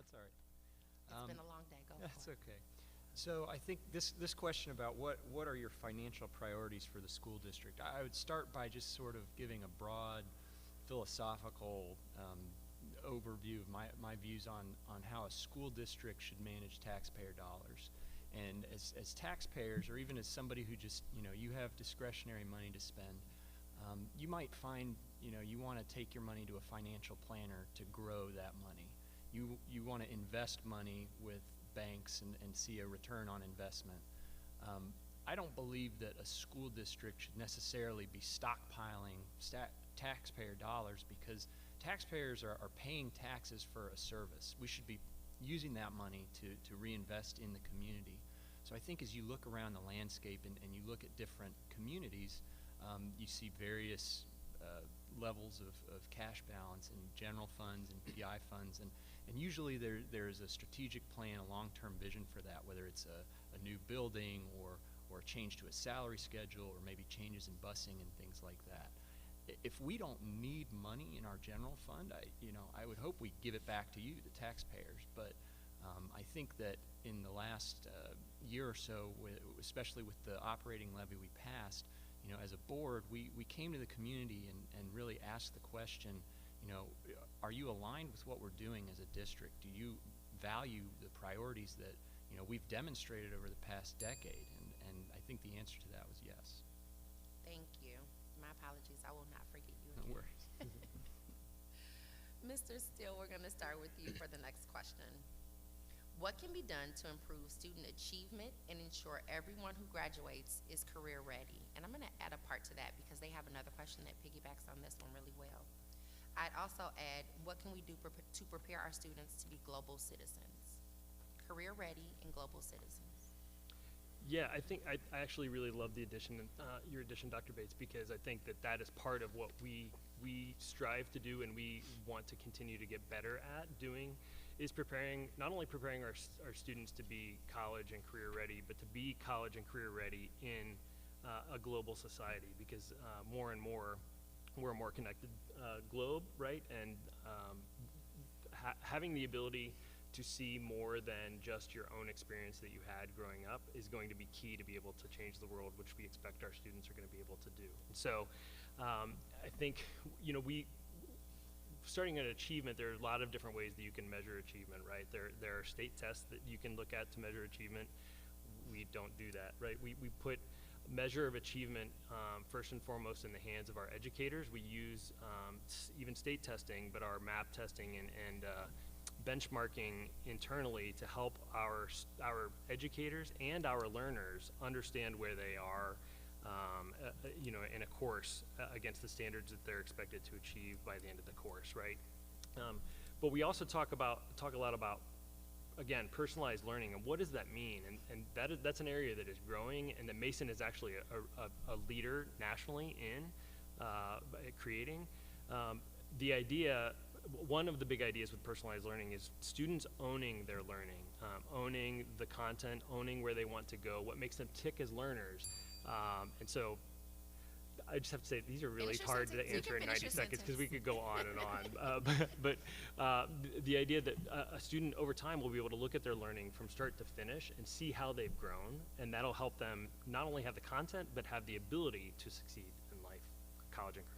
That's all right. It's been a long day. Go That's for it. okay. So I think this question about what are your financial priorities for the school district, I would start by just sort of giving a broad philosophical overview of my views on how a school district should manage taxpayer dollars. And as taxpayers, or even as somebody who just, you have discretionary money to spend, you might find, you want to take your money to a financial planner to grow that money. You want to invest money with banks and see a return on investment. I don't believe that a school district should necessarily be stockpiling taxpayer dollars, because taxpayers are paying taxes for a service. We should be using that money to reinvest in the community. So I think as you look around the landscape and you look at different communities, you see various levels of cash balance in general funds and PI funds, and usually there's a strategic plan, a long-term vision for that, whether it's a new building or a change to a salary schedule, or maybe changes in busing and things like that. If we don't need money in our general fund, I would hope we give it back to you, the taxpayers. But I think that in the last year or so, especially with the operating levy we passed, as a board, we came to the community and really asked the question, are you aligned with what we're doing as a district? Do you value the priorities that we've demonstrated over the past decade? And I think the answer to that was yes. Thank you. My apologies. I will not forget you No again. worries. Mr. Steele, we're going to start with you for the next question. What can be done to improve student achievement and ensure everyone who graduates is career ready? And I'm going to add a part to that because they have another question that piggybacks on this one really well. I'd also add, what can we do to prepare our students to be global citizens? Career ready and global citizens. Yeah, I think I actually really love the addition, your addition, Dr. Bates, because I think that is part of what we strive to do and we want to continue to get better at doing, is not only preparing our students to be college and career ready, but to be college and career ready in a global society, because more and more we're a more connected globe, right? And having the ability to see more than just your own experience that you had growing up is going to be key to be able to change the world, which we expect our students are going to be able to do. And so I think, starting at achievement, there are a lot of different ways that you can measure achievement, right? There are state tests that you can look at to measure achievement. We don't do that, right? We put measure of achievement first and foremost in the hands of our educators. We use even state testing, but our MAP testing and benchmarking internally to help our educators and our learners understand where they are, in a course against the standards that they're expected to achieve by the end of the course, right? But we also talk a lot about, again, personalized learning, and what does that mean? And that's an area that is growing, and that Mason is actually a leader nationally in creating. The idea, one of the big ideas with personalized learning is students owning their learning, owning the content, owning where they want to go, what makes them tick as learners. And so I just have to say, these are really hard to answer in 90 seconds because we could go on and on. But the idea that a student over time will be able to look at their learning from start to finish and see how they've grown, and that'll help them not only have the content, but have the ability to succeed in life, college and career.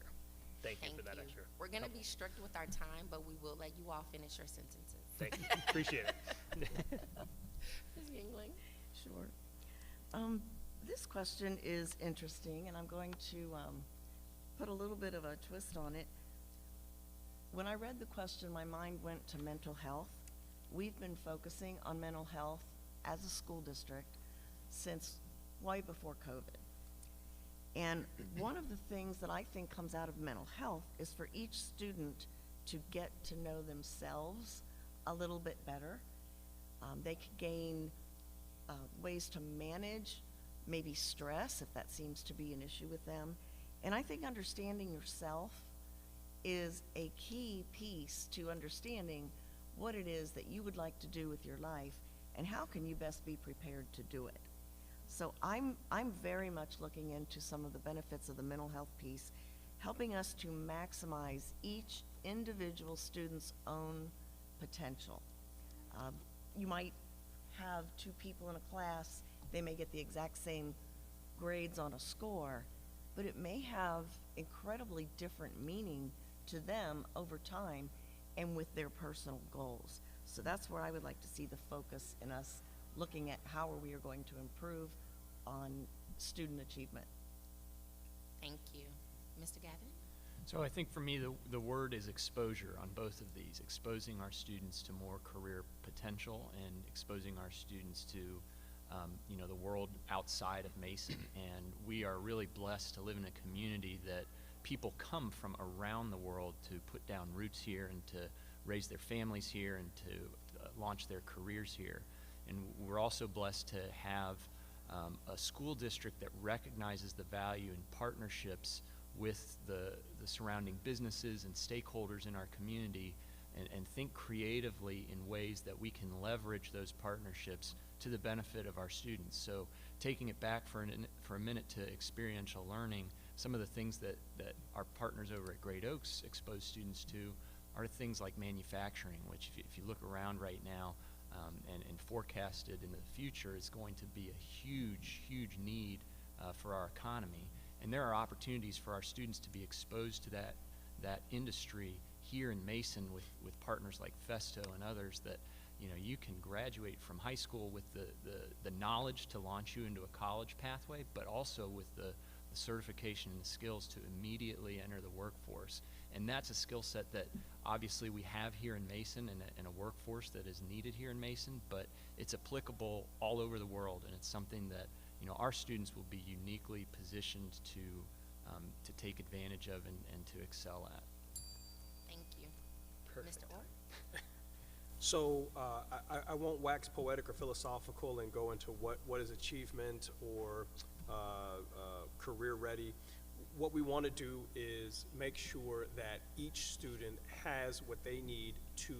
Thank you for that extra. We're going to be strict with our time, but we will let you all finish your sentences. Thank you. Appreciate it. Ms. Yingling? Sure. This question is interesting, and I'm going to put a little bit of a twist on it. When I read the question, my mind went to mental health. We've been focusing on mental health as a school district since way before COVID. And one of the things that I think comes out of mental health is for each student to get to know themselves a little bit better. They could gain ways to manage maybe stress, if that seems to be an issue with them. And I think understanding yourself is a key piece to understanding what it is that you would like to do with your life and how can you best be prepared to do it. So I'm very much looking into some of the benefits of the mental health piece, helping us to maximize each individual student's own potential. You might have two people in a class, they may get the exact same grades on a score, but it may have incredibly different meaning to them over time and with their personal goals. So that's where I would like to see the focus in us looking at how we are going to improve on student achievement. Thank you. Mr. Gavin? So I think for me, the word is exposure on both of these, exposing our students to more career potential and exposing our students to the world outside of Mason. And we are really blessed to live in a community that people come from around the world to put down roots here and to raise their families here and to launch their careers here. And we're also blessed to have a school district that recognizes the value in partnerships with the surrounding businesses and stakeholders in our community, and think creatively in ways that we can leverage those partnerships to the benefit of our students. So taking it back for a minute to experiential learning, some of the things that our partners over at Great Oaks expose students to are things like manufacturing, which if you look around right now and forecasted in the future is going to be a huge need for our economy. And there are opportunities for our students to be exposed to that industry here in Mason with partners like Festo and others that you can graduate from high school with the knowledge to launch you into a college pathway, but also with the certification and the skills to immediately enter the workforce. And that's a skill set that obviously we have here in Mason and a workforce that is needed here in Mason, but it's applicable all over the world, and it's something that our students will be uniquely positioned to take advantage of and to excel at. Thank you. Perfect. Mr. Orr? So I won't wax poetic or philosophical and go into what is achievement or career ready. What we want to do is make sure that each student has what they need to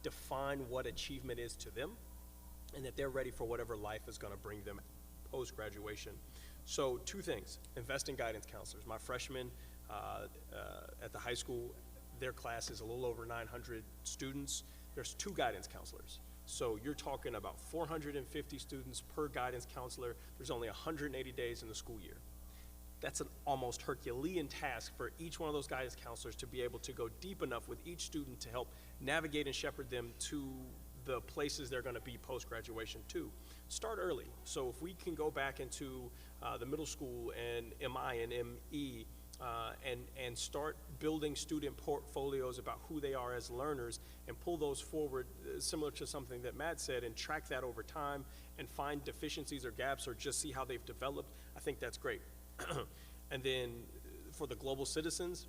define what achievement is to them, and that they're ready for whatever life is going to bring them post-graduation. So two things: invest in guidance counselors. My freshmen at the high school, their class is a little over 900 students. There's 2 guidance counselors. So you're talking about 450 students per guidance counselor. There's only 180 days in the school year. That's an almost Herculean task for each one of those guidance counselors to be able to go deep enough with each student to help navigate and shepherd them to the places they're going to be post-graduation too. Start early. So if we can go back into the middle school and MI and ME and start building student portfolios about who they are as learners and pull those forward, similar to something that Matt said, and track that over time and find deficiencies or gaps or just see how they've developed, I think that's great. And then for the global citizens,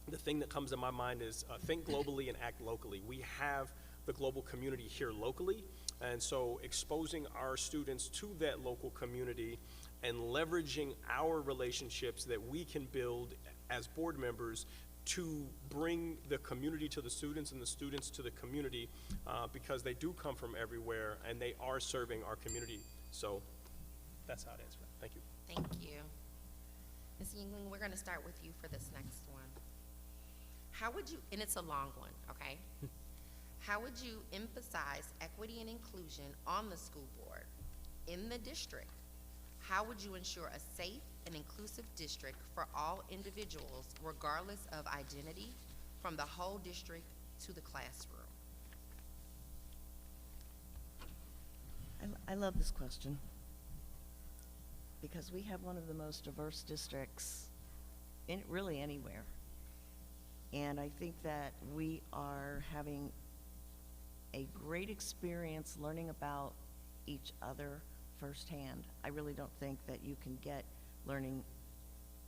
the thing that comes to my mind is think globally and act locally. We have the global community here locally, and so exposing our students to that local community and leveraging our relationships that we can build as board members to bring the community to the students and the students to the community, because they do come from everywhere and they are serving our community. So that's how I'd answer that. Thank you. Thank you. Ms. Yingling, we're going to start with you for this next one. How would you, and it's a long one, okay? How would you emphasize equity and inclusion on the school board in the district? How would you ensure a safe and inclusive district for all individuals, regardless of identity, from the whole district to the classroom? I love this question because we have one of the most diverse districts in really anywhere. And I think that we are having a great experience learning about each other firsthand. I really don't think that you can get learning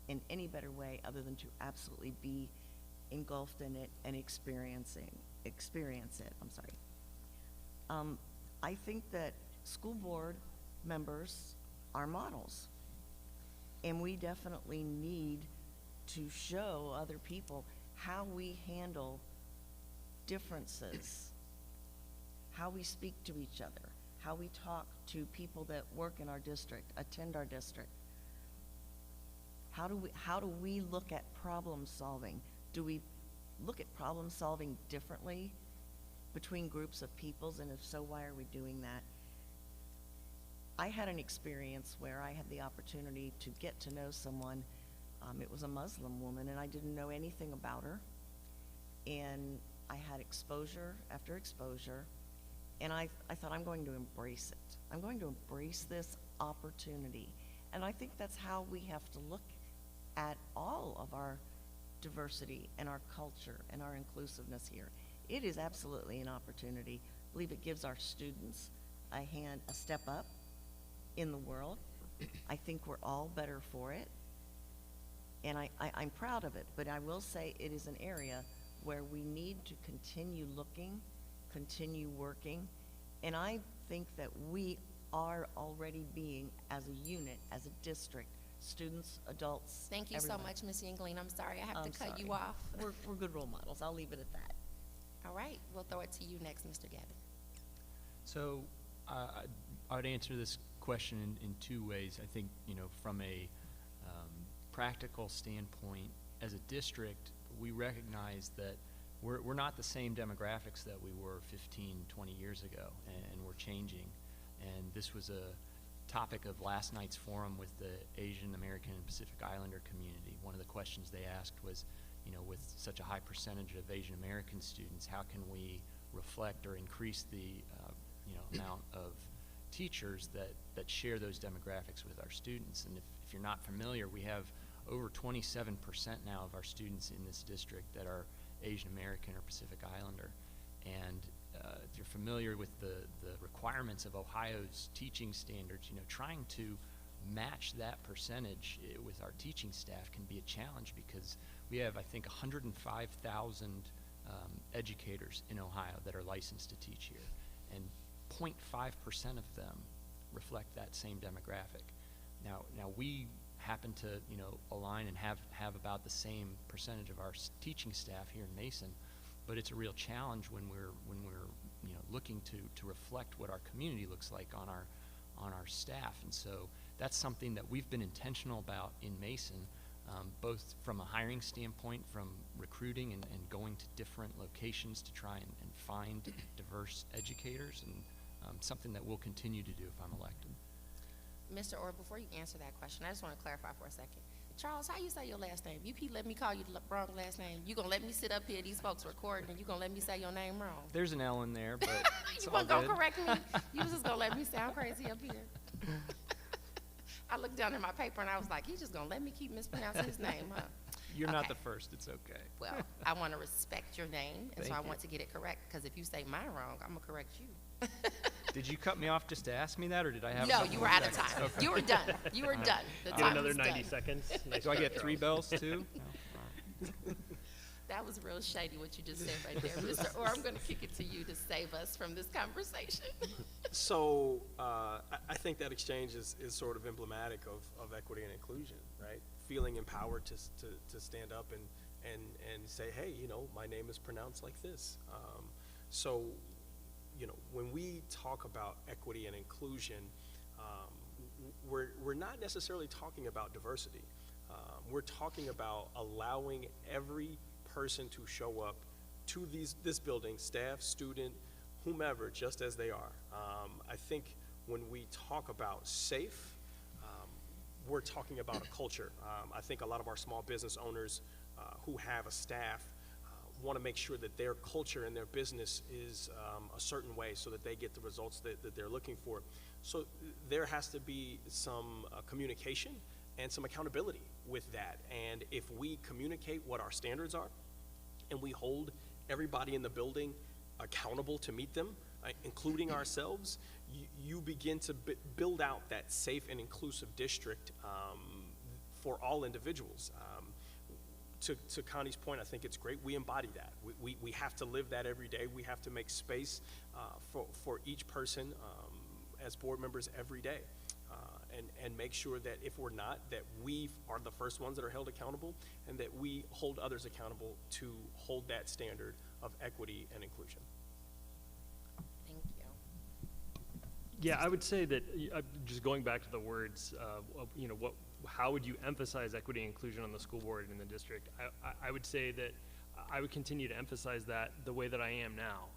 in any better way other than to absolutely be engulfed in it and experience it. I'm sorry. I think that school board members are models, and we definitely need to show other people how we handle differences, how we speak to each other, how we talk to people that work in our district, attend our district. How do we look at problem solving? Do we look at problem solving differently between groups of peoples, and if so, why are we doing that? I had an experience where I had the opportunity to get to know someone. It was a Muslim woman, and I didn't know anything about her. And I had exposure after exposure, and I thought, I'm going to embrace it. I'm going to embrace this opportunity. And I think that's how we have to look at all of our diversity and our culture and our inclusiveness here. It is absolutely an opportunity. I believe it gives our students a step up in the world. I think we're all better for it. And I'm proud of it, but I will say it is an area where we need to continue looking, continue working, and I think that we are already being, as a unit, as a district, students, adults, Thank you everyone. so much, Ms. Yingling. I'm sorry I have I'm to cut you sorry. off. We're good role models. I'll leave it at that. All right, we'll throw it to you next, Mr. Gavin. So I would answer this question in two ways. I think, from a practical standpoint, as a district, we recognize that we're not the same demographics that we were 15, 20 years ago, and we're changing. And this was a topic of last night's forum with the Asian American and Pacific Islander community. One of the questions they asked was, with such a high percentage of Asian American students, how can we reflect or increase the amount of teachers that share those demographics with our students? And if you're not familiar, we have over 27% now of our students in this district that are Asian American or Pacific Islander. And if you're familiar with the requirements of Ohio's teaching standards, trying to match that percentage with our teaching staff can be a challenge, because we have, I think, 105,000 educators in Ohio that are licensed to teach here, and 0.5% of them reflect that same demographic. Now we happen to align and have about the same percentage of our teaching staff here in Mason, but it's a real challenge when we're looking to reflect what our community looks like on our staff. And so that's something that we've been intentional about in Mason, both from a hiring standpoint, from recruiting and going to different locations to try and find diverse educators, and something that we'll continue to do if I'm elected. Mr. Orr, before you answer that question, I just want to clarify for a second. Charles, how you say your last name? You keep letting me call you the wrong last name. You gonna let me sit up here, these folks recording, and you gonna let me say your name wrong? There's an L in there, but it's You all weren't gonna good. correct me? You was just gonna let me sound crazy up here? I looked down at my paper and I was like, he's just gonna let me keep mispronouncing his name, huh? You're not Okay. the first. It's okay. Well, I want to respect your name, and so Thank I you. want to get it correct, because if you say mine wrong, I'm gonna correct you. Did you cut me off just to ask me that, or did I have? No, a couple you were more out of seconds? time. Okay. You were done. You were done. The Get time another was 90 done. seconds. Nice Do I job, get 3 Charles. bells too? No? All right. That was real shady what you just said right there, Mr. Or I'm gonna kick it to you to save us from this conversation. So I think that exchange is sort of emblematic of equity and inclusion, right? Feeling empowered to stand up and say, hey, my name is pronounced like this. So, when we talk about equity and inclusion, we're not necessarily talking about diversity. We're talking about allowing every person to show up to this building, staff, student, whomever, just as they are. I think when we talk about safe, we're talking about a culture. I think a lot of our small business owners who have a staff want to make sure that their culture and their business is a certain way so that they get the results that they're looking for. So there has to be some communication and some accountability with that. And if we communicate what our standards are and we hold everybody in the building accountable to meet them, including ourselves, you begin to build out that safe and inclusive district for all individuals. To Connie's point, I think it's great. We embody that. We have to live that every day. We have to make space for each person as board members every day, and make sure that if we're not, that we are the first ones that are held accountable, and that we hold others accountable to hold that standard of equity and inclusion. Thank you. Yeah, I would say that, just going back to the words, how would you emphasize equity and inclusion on the school board in the district? I would say that I would continue to emphasize that the way that I am now.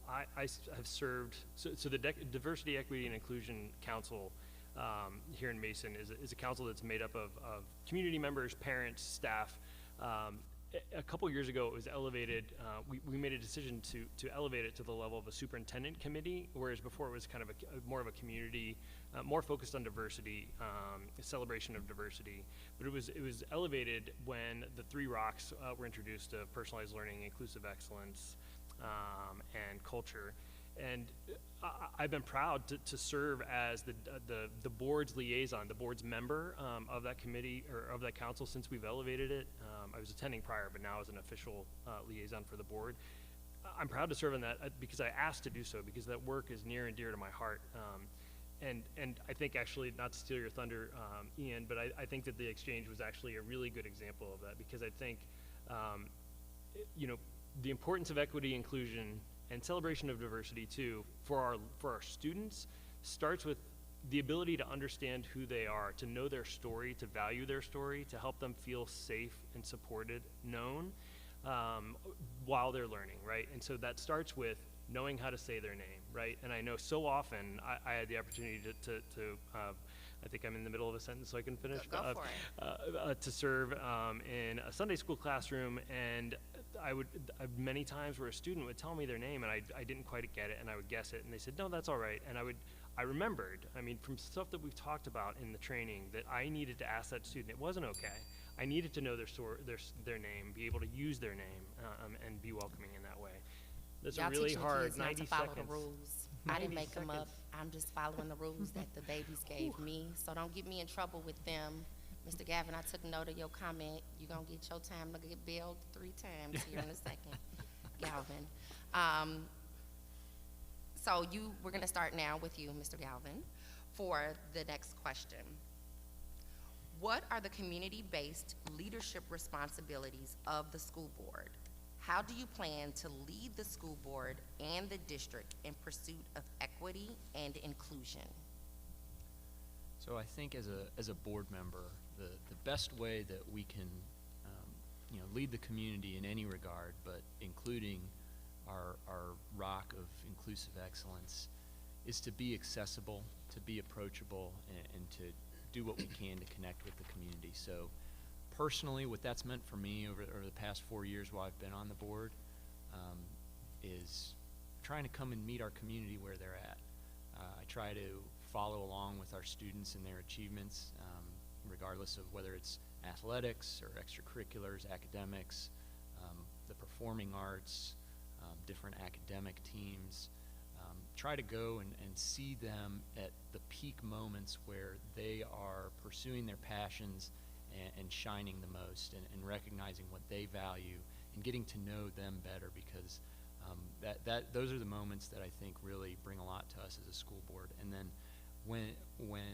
Have served, so the Diversity, Equity, and Inclusion Council here in Mason is a council that's made up of community members, parents, staff. A couple years ago, it was elevated. We made a decision to elevate it to the level of a superintendent committee, whereas before it was kind of more of a community, more focused on diversity, celebration of diversity. But it was elevated when the 3 rocks were introduced of personalized learning, inclusive excellence, and culture. And I've been proud to serve as the board's liaison, the board's member of that committee or of that council since we've elevated it. I was attending prior, but now as an official liaison for the board. I'm proud to serve on that because I asked to do so, because that work is near and dear to my heart. And I think, actually, not to steal your thunder, Ian, but I think that the exchange was actually a really good example of that, because I think, the importance of equity, inclusion, and celebration of diversity too for our students starts with the ability to understand who they are, to know their story, to value their story, to help them feel safe and supported, known, while they're learning, right? And so that starts with knowing how to say their name, right? And I know so often I had the opportunity to I think I'm in the middle of a sentence, so I can finish. Go for it. To serve in a Sunday school classroom, and many times where a student would tell me their name and I didn't quite get it, and I would guess it, and they said, no, that's all right. And I remembered, from stuff that we've talked about in the training, that I needed to ask that student. It wasn't okay. I needed to know their name, be able to use their name, and be welcoming in that way. That's Y'all a really teaching the hard kids not 90 to follow seconds. the rules. I didn't 90 make them up. seconds. I'm just following the rules that the babies gave me. So don't get me in trouble with them. Mr. Gavin, I took note of your comment. You're going to get your time to get billed 3 times here in a second, Galvin. So we're going to start now with you, Mr. Galvin, for the next question. What are the community-based leadership responsibilities of the school board? How do you plan to lead the school board and the district in pursuit of equity and inclusion? So I think as a board member, the best way that we can lead the community in any regard, but including our rock of inclusive excellence, is to be accessible, to be approachable, and to do what we can to connect with the community. So personally, what that's meant for me over the past 4 years while I've been on the board is trying to come and meet our community where they're at. I try to follow along with our students and their achievements, regardless of whether it's athletics or extracurriculars, academics, the performing arts, different academic teams. Try to go and see them at the peak moments where they are pursuing their passions and shining the most, and recognizing what they value and getting to know them better, because those are the moments that I think really bring a lot to us as a school board. And then when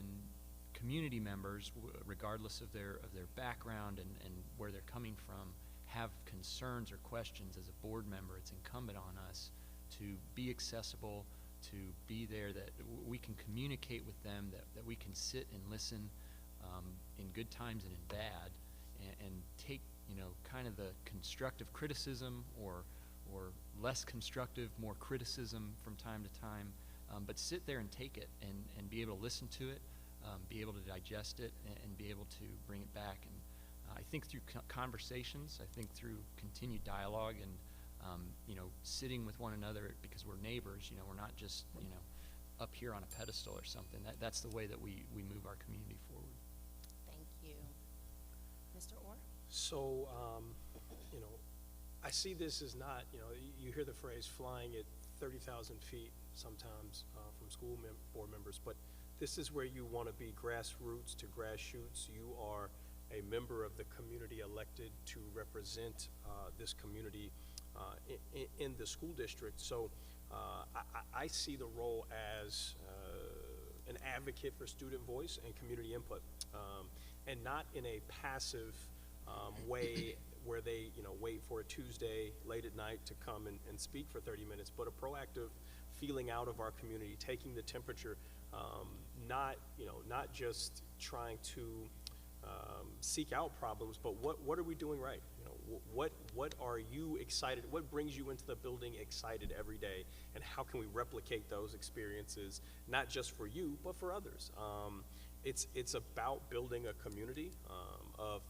community members, regardless of their background and where they're coming from, have concerns or questions, as a board member, it's incumbent on us to be accessible, to be there, that we can communicate with them, that we can sit and listen in good times and in bad, and take kind of the constructive criticism or less constructive, more criticism from time to time, but sit there and take it and be able to listen to it, be able to digest it, and be able to bring it back. And I think through conversations, I think through continued dialogue, and sitting with one another, because we're neighbors, we're not just up here on a pedestal or something. That's the way that we move our community forward. Thank you. Mr. Orr? So, I see this as not, you hear the phrase flying at 30,000 feet sometimes from school board members, but this is where you want to be grassroots to grass shoots. You are a member of the community elected to represent this community in the school district. So I see the role as an advocate for student voice and community input, and not in a passive way where they wait for a Tuesday late at night to come and speak for 30 minutes, but a proactive feeling out of our community, taking the temperature, not just trying to seek out problems, but what are we doing right? What are you excited, what brings you into the building excited every day, and how can we replicate those experiences, not just for you, but for others? It's about building a community of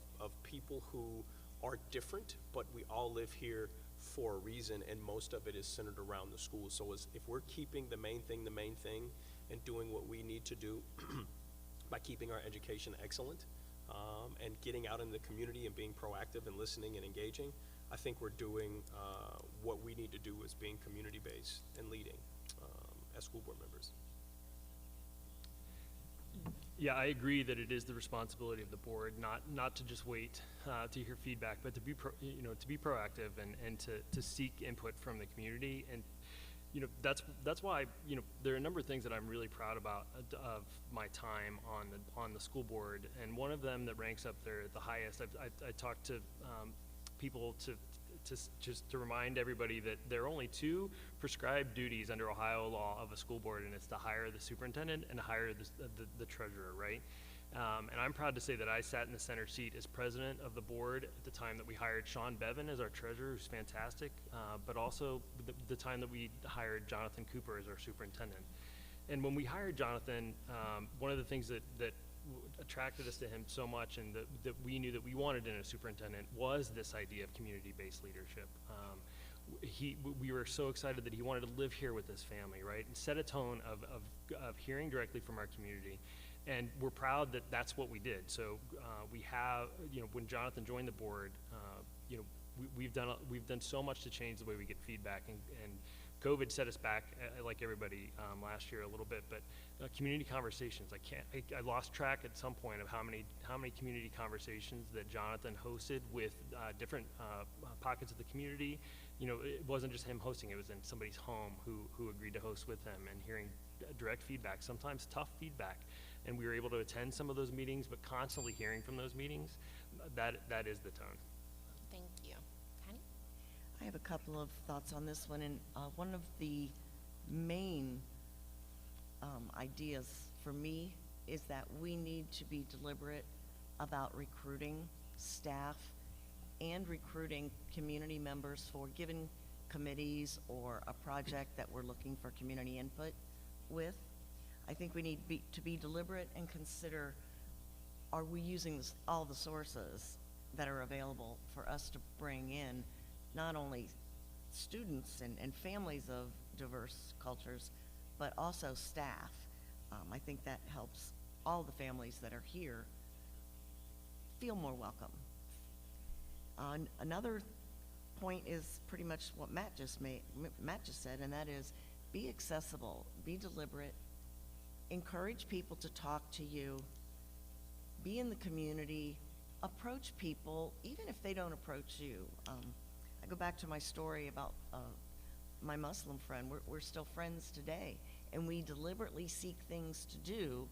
people who are different, but we all live here for a reason, and most of it is centered around the school. So if we're keeping the main thing, and doing what we need to do by keeping our education excellent, and getting out in the community and being proactive and listening and engaging, I think we're doing what we need to do as being community-based and leading as school board members. Yeah, I agree that it is the responsibility of the board not to just wait to hear feedback, but to be to be proactive and to seek input from the community. And that's why there are a number of things that I'm really proud about of my time on the school board, and one of them that ranks up there at the highest. I talked to people to just to remind everybody that there are only two prescribed duties under Ohio law of a school board, and it's to hire the superintendent and to hire the treasurer, right? And I'm proud to say that I sat in the center seat as president of the board at the time that we hired Sean Bevan as our treasurer, who's fantastic, but also the time that we hired Jonathan Cooper as our superintendent. And when we hired Jonathan, one of the things that attracted us to him so much, and that we knew that we wanted in a superintendent, was this idea of community-based leadership. We were so excited that he wanted to live here with his family, right, and set a tone of hearing directly from our community. And we're proud that that's what we did. So we have, when Jonathan joined the board, we've done so much to change the way we get feedback, and COVID set us back, like everybody, last year a little bit. But community conversations, I lost track at some point of how many community conversations that Jonathan hosted with different pockets of the community. It wasn't just him hosting; it was in somebody's home who agreed to host with him, and hearing direct feedback, sometimes tough feedback. And we were able to attend some of those meetings, but constantly hearing from those meetings, that is the tone. Thank you. Connie? I have a couple of thoughts on this one, and one of the main ideas for me is that we need to be deliberate about recruiting staff and recruiting community members for given committees or a project that we're looking for community input with. I think we need to be deliberate and consider, are we using all the sources that are available for us to bring in not only students and families of diverse cultures, but also staff. I think that helps all the families that are here feel more welcome. Another point is pretty much what Matt just said, and that is be accessible, be deliberate, encourage people to talk to you, be in the community, approach people, even if they don't approach you. I go back to my story about my Muslim friend. We're still friends today, and we deliberately seek things to do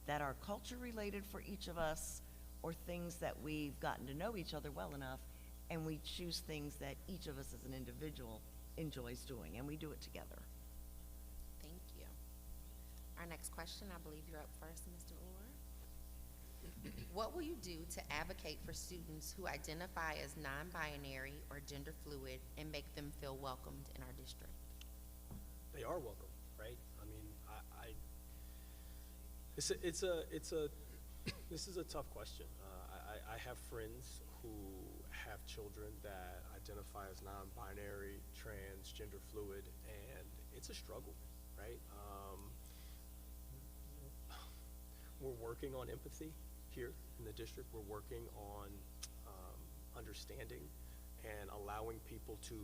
that are culture related for each of us, or things that we've gotten to know each other well enough, and we choose things that each of us as an individual enjoys doing, and we do it together. Thank you. Our next question, I believe you're up first, Mr. Orr. What will you do to advocate for students who identify as non-binary or gender fluid and make them feel welcomed in our district? They are welcome, right? I mean, this is a tough question. I have friends who have children that identify as non-binary, trans, gender fluid, and it's a struggle, right? We're working on empathy here in the district. We're working on understanding and allowing people to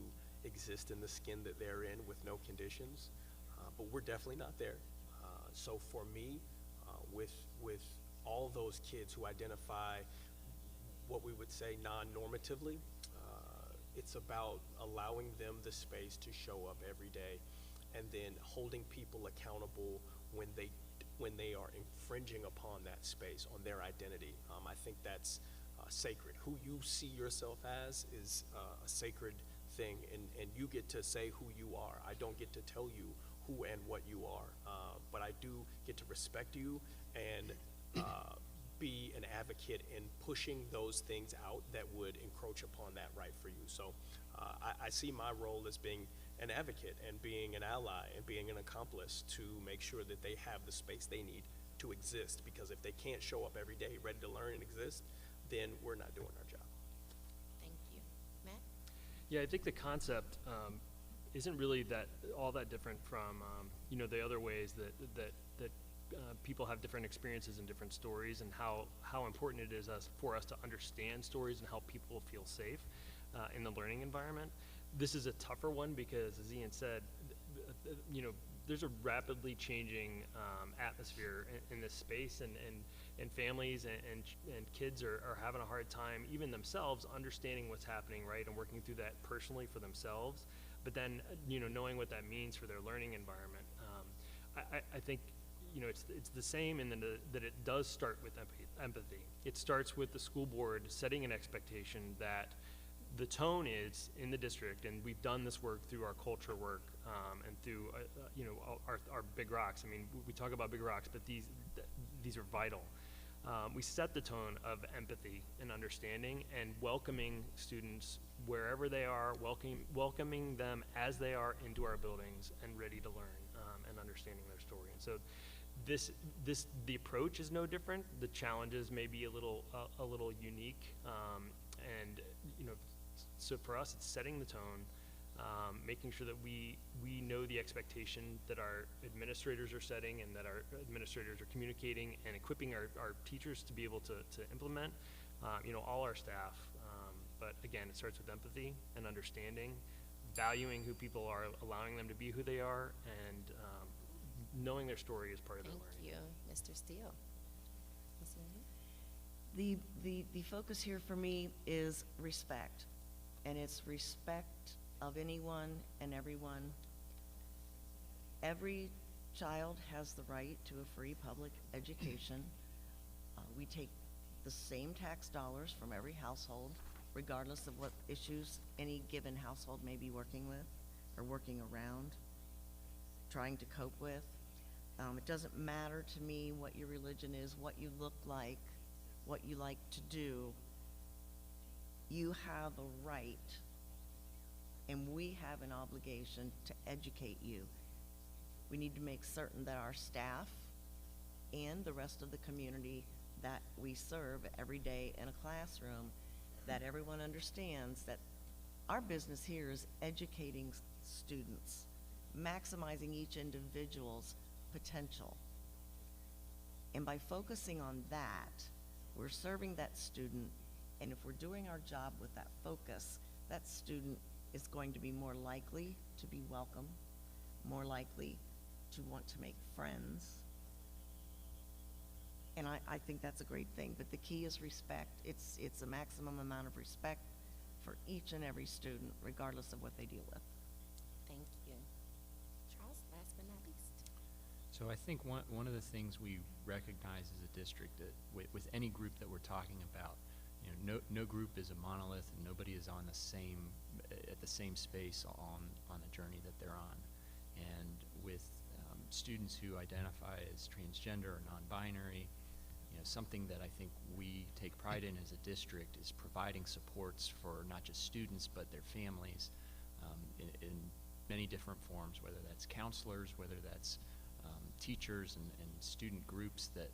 exist in the skin that they're in with no conditions, but we're definitely not there. So for me, with all those kids who identify what we would say non-normatively, it's about allowing them the space to show up every day, and then holding people accountable when they are infringing upon that space, on their identity. I think that's sacred. Who you see yourself as is a sacred thing, and you get to say who you are. I don't get to tell you who and what you are, but I do get to respect you and be an advocate in pushing those things out that would encroach upon that right for you. So I see my role as being an advocate and being an ally and being an accomplice to make sure that they have the space they need to exist, because if they can't show up every day ready to learn and exist, then we're not doing our job. Thank you. Matt? Yeah, I think the concept isn't really all that different from you know, the other ways that people have different experiences and different stories, and how important it is for us to understand stories and help people feel safe in the learning environment. This is a tougher one because, as Ian said, you know, there's a rapidly changing atmosphere in this space, and families and kids are having a hard time, even themselves, understanding what's happening, right, and working through that personally for themselves, but then, you know, knowing what that means for their learning environment. I think, you know, it's the same in that it does start with empathy. It starts with the school board setting an expectation that the tone is in the district, and we've done this work through our culture work and through you know, our big rocks. I mean, we talk about big rocks, but these are vital. We set the tone of empathy and understanding and welcoming students wherever they are, welcoming them as they are into our buildings and ready to learn and understanding their story. And so the approach is no different. The challenges may be a little unique, and you know, so for us, it's setting the tone, making sure that we know the expectation that our administrators are setting and that our administrators are communicating, and equipping our teachers to be able to implement, you know, all our staff. But again, it starts with empathy and understanding, valuing who people are, allowing them to be who they are, and knowing their story is part of their learning. Thank you. Mr. Steele? Ms. Ely? The focus here for me is respect, and it's respect of anyone and everyone. Every child has the right to a free public education. We take the same tax dollars from every household, regardless of what issues any given household may be working with or working around, trying to cope with. It doesn't matter to me what your religion is, what you look like, what you like to do. You have a right, and we have an obligation to educate you. We need to make certain that our staff and the rest of the community that we serve every day in a classroom, that everyone understands that our business here is educating students, maximizing each individual's potential. And by focusing on that, we're serving that student, and if we're doing our job with that focus, that student is going to be more likely to be welcome, more likely to want to make friends. And I think that's a great thing, but the key is respect. It's a maximum amount of respect for each and every student, regardless of what they deal with. Thank you. Charles, last but not least. So I think one of the things we recognize as a district that with any group that we're talking about, you know, no group is a monolith, and nobody is on the same space on the journey that they're on. And with students who identify as transgender or non-binary, you know, something that I think we take pride in as a district is providing supports for not just students but their families in many different forms, whether that's counselors, whether that's teachers and student groups that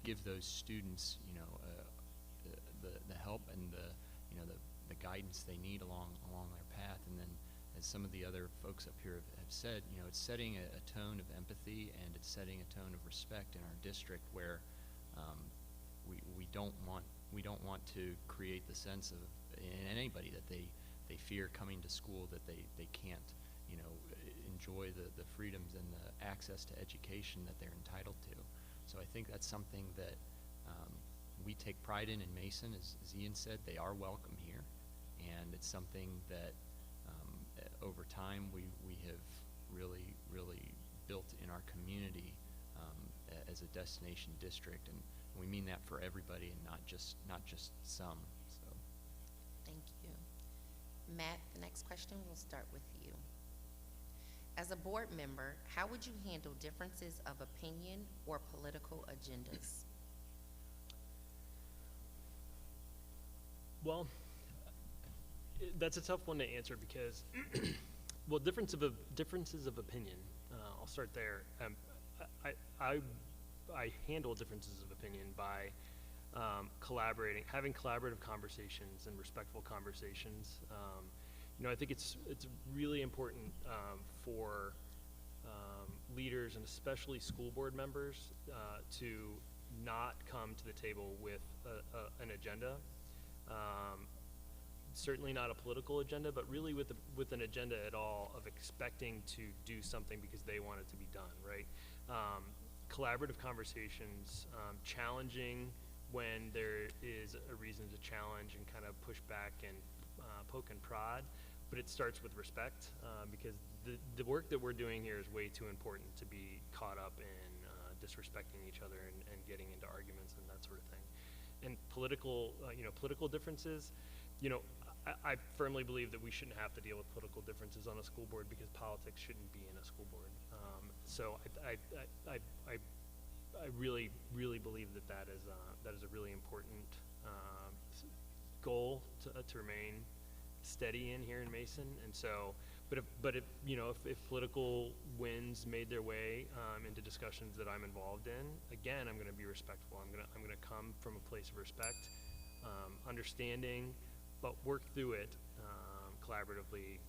give those students, you know, the help and the guidance they need along their path. And then, as some of the other folks up here have said, you know, it's setting a tone of empathy, and it's setting a tone of respect in our district where we don't want to create the sense of in anybody that they fear coming to school, that they can't, you know, enjoy the freedoms and the access to education that they're entitled to. So I think that's something that we take pride in Mason. As Ian said, they are welcome here, and it's something that over time we have really built in our community as a destination district, and we mean that for everybody and not just some. So Thank you. Matt, the next question will start with you. As a board member, how would you handle differences of opinion or political agendas? Well, that's a tough one to answer because, well, differences of opinion. I'll start there. I handle differences of opinion by collaborating, having collaborative conversations and respectful conversations. I think it's really important for leaders and especially school board members to not come to the table with an agenda. Certainly not a political agenda, but really with an agenda at all of expecting to do something because they want it to be done, right? Collaborative conversations, challenging when there is a reason to challenge and kind of push back and poke and prod, but it starts with respect because the work that we're doing here is way too important to be caught up in disrespecting each other and getting into arguments and that sort of thing. And political differences, I firmly believe that we shouldn't have to deal with political differences on a school board because politics shouldn't be in a school board. So I really, really believe that is a really important goal to remain steady in here in Mason. And so, but if political winds made their way into discussions that I'm involved in, again, I'm going to be respectful. I'm going to come from a place of respect, understanding, but work through it collaboratively,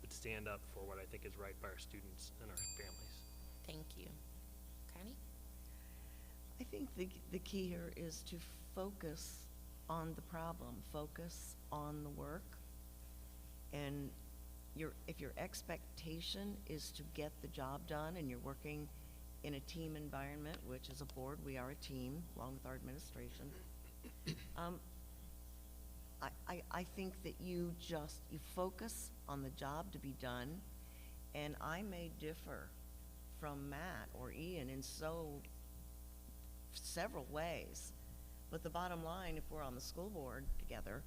but stand up for what I think is right by our students and our families. Thank you. Connie? I think the key here is to focus on the problem, focus on the work, and if your expectation is to get the job done and you're working in a team environment, which as a board we are a team along with our administration, I think that you focus on the job to be done, and I may differ from Matt or Ian in several ways, but the bottom line, if we're on the school board together,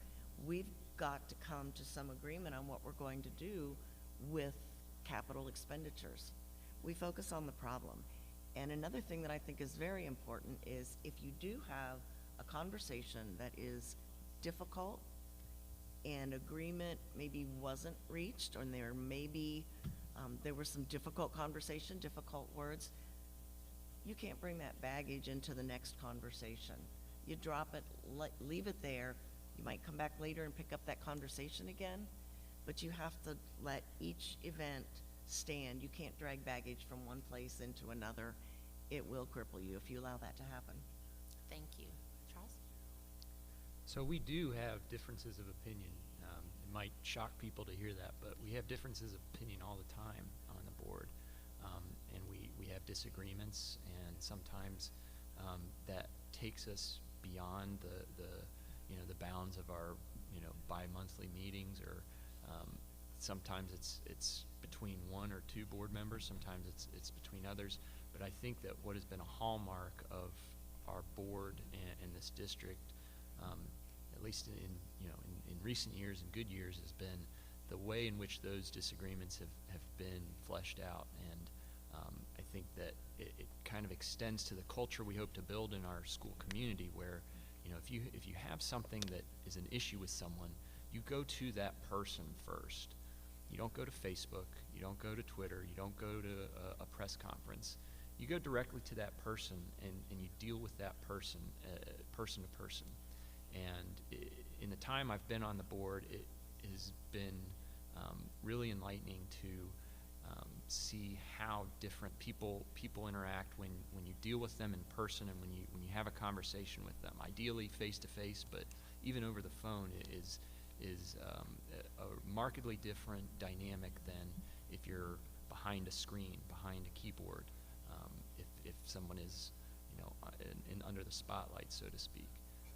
we've got to come to some agreement on what we're going to do with capital expenditures. We focus on the problem. And another thing that I think is very important is if you do have a conversation that is difficult and agreement maybe wasn't reached, or there was some difficult conversation, difficult words, you can't bring that baggage into the next conversation. You drop it, leave it there. You might come back later and pick up that conversation again, but you have to let each event stand. You can't drag baggage from one place into another. It will cripple you if you allow that to happen. Thank you. Charles? So we do have differences of opinion. It might shock people to hear that, but we have differences of opinion all the time on the board. And we have disagreements, and sometimes that takes us beyond the bounds of our bi-monthly meetings, or sometimes it's between one or two board members, sometimes it's between others. But I think that what has been a hallmark of our board and this district, at least in recent years and good years, has been the way in which those disagreements have been fleshed out. And I think that it kind of extends to the culture we hope to build in our school community, where if you have something that is an issue with someone, you go to that person first. You don't go to Facebook, you don't go to Twitter, you don't go to a press conference. You go directly to that person and you deal with that person, person to person. And in the time I've been on the board, it has been really enlightening to see how different people interact when you deal with them in person, and when you have a conversation with them. Ideally face to face, but even over the phone is a markedly different dynamic than if you're behind a screen, behind a keyboard. If someone is under the spotlight, so to speak.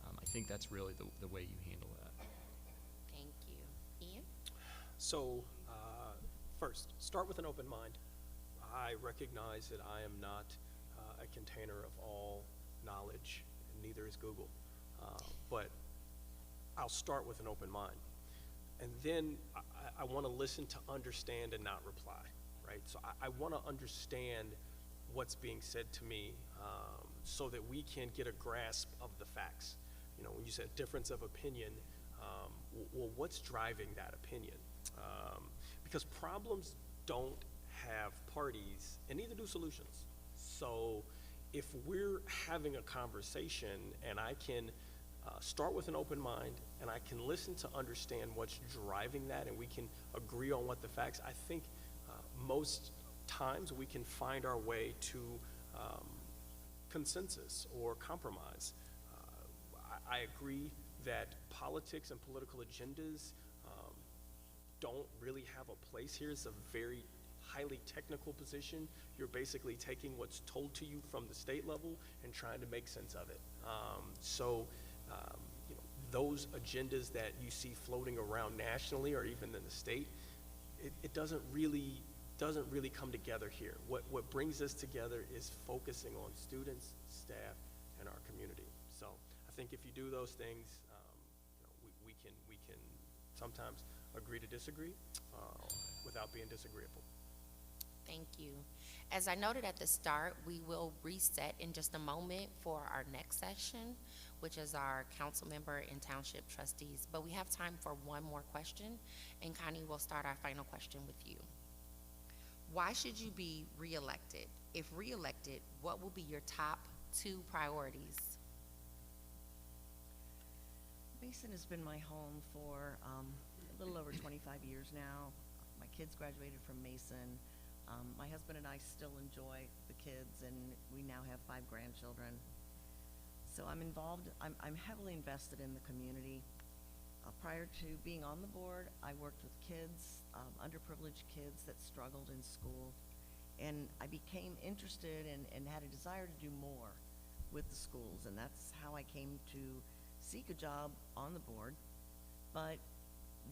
I think that's really the way you handle that. Thank you. Ian? So, first, start with an open mind. I recognize that I am not a container of all knowledge, and neither is Google. But I'll start with an open mind. And then I want to listen to understand and not reply, right? So I want to understand what's being said to me so that we can get a grasp of the facts. When you said difference of opinion, well, what's driving that opinion? Because problems don't have parties, and neither do solutions. So if we're having a conversation and I can start with an open mind and I can listen to understand what's driving that and we can agree on what the facts, I think most times we can find our way to consensus or compromise. I agree that politics and political agendas don't really have a place here. It's a very highly technical position. You're basically taking what's told to you from the state level and trying to make sense of it. You know, those agendas that you see floating around nationally or even in the state, it doesn't really come together here. What brings us together is focusing on students, staff, and our community. So I think if you do those things, you know, we can sometimes agree to disagree without being disagreeable. Thank you. As I noted at the start, we will reset in just a moment for our next session, which is our council member and township trustees. But we have time for one more question, and Connie will start our final question with you. Why should you be reelected? If reelected, what will be your top 2 priorities? Mason has been my home for a little over 25 years now. My kids graduated from Mason. My husband and I still enjoy the kids, and we now have 5 grandchildren. So I'm involved, I'm heavily invested in the community. Prior to being on the board, I worked with kids, underprivileged kids that struggled in school. And I became interested and had a desire to do more with the schools. And that's how I came to seek a job on the board. But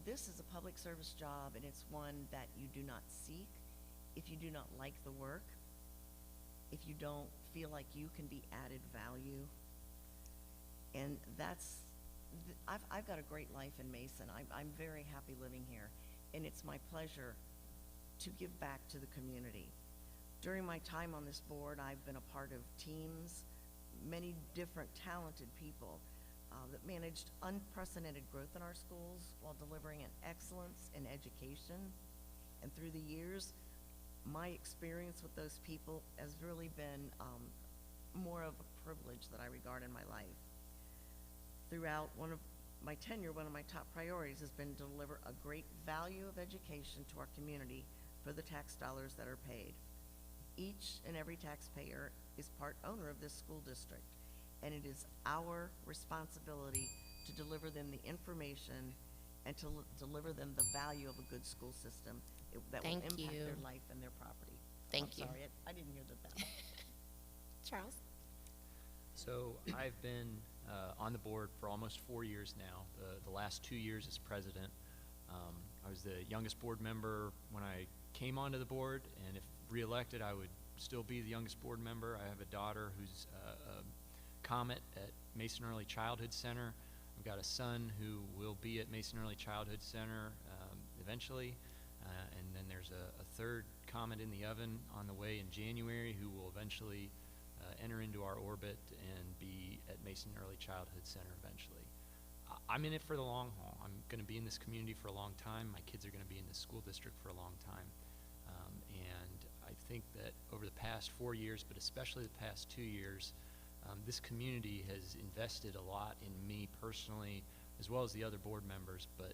this is a public service job, and it's one that you do not seek if you do not like the work, if you don't feel like you can be added value. And that's, I've got a great life in Mason. I'm very happy living here, and it's my pleasure to give back to the community. During my time on this board, I've been a part of teams, many different talented people that managed unprecedented growth in our schools while delivering an excellence in education. And through the years, my experience with those people has really been more of a privilege that I regard in my life. Throughout my tenure, one of my top priorities has been to deliver a great value of education to our community for the tax dollars that are paid. Each and every taxpayer is part owner of this school district, and it is our responsibility to deliver them the information and to deliver them the value of a good school system that will impact their life and their property. Thank you. Sorry, I didn't hear the bell. Charles? So I've been on the board for almost 4 years now. The last 2 years as president. I was the youngest board member when I came onto the board, and if reelected, I would still be the youngest board member. I have a daughter who's a Comet at Mason Early Childhood Center. I've got a son who will be at Mason Early Childhood Center eventually, and then there's a third Comet in the oven on the way in January who will eventually enter into our orbit and be at Mason Early Childhood Center eventually. I'm in it for the long haul. I'm going to be in this community for a long time. My kids are going to be in this school district for a long time. And I think that over the past 4 years, but especially the past 2 years, this community has invested a lot in me personally, as well as the other board members, but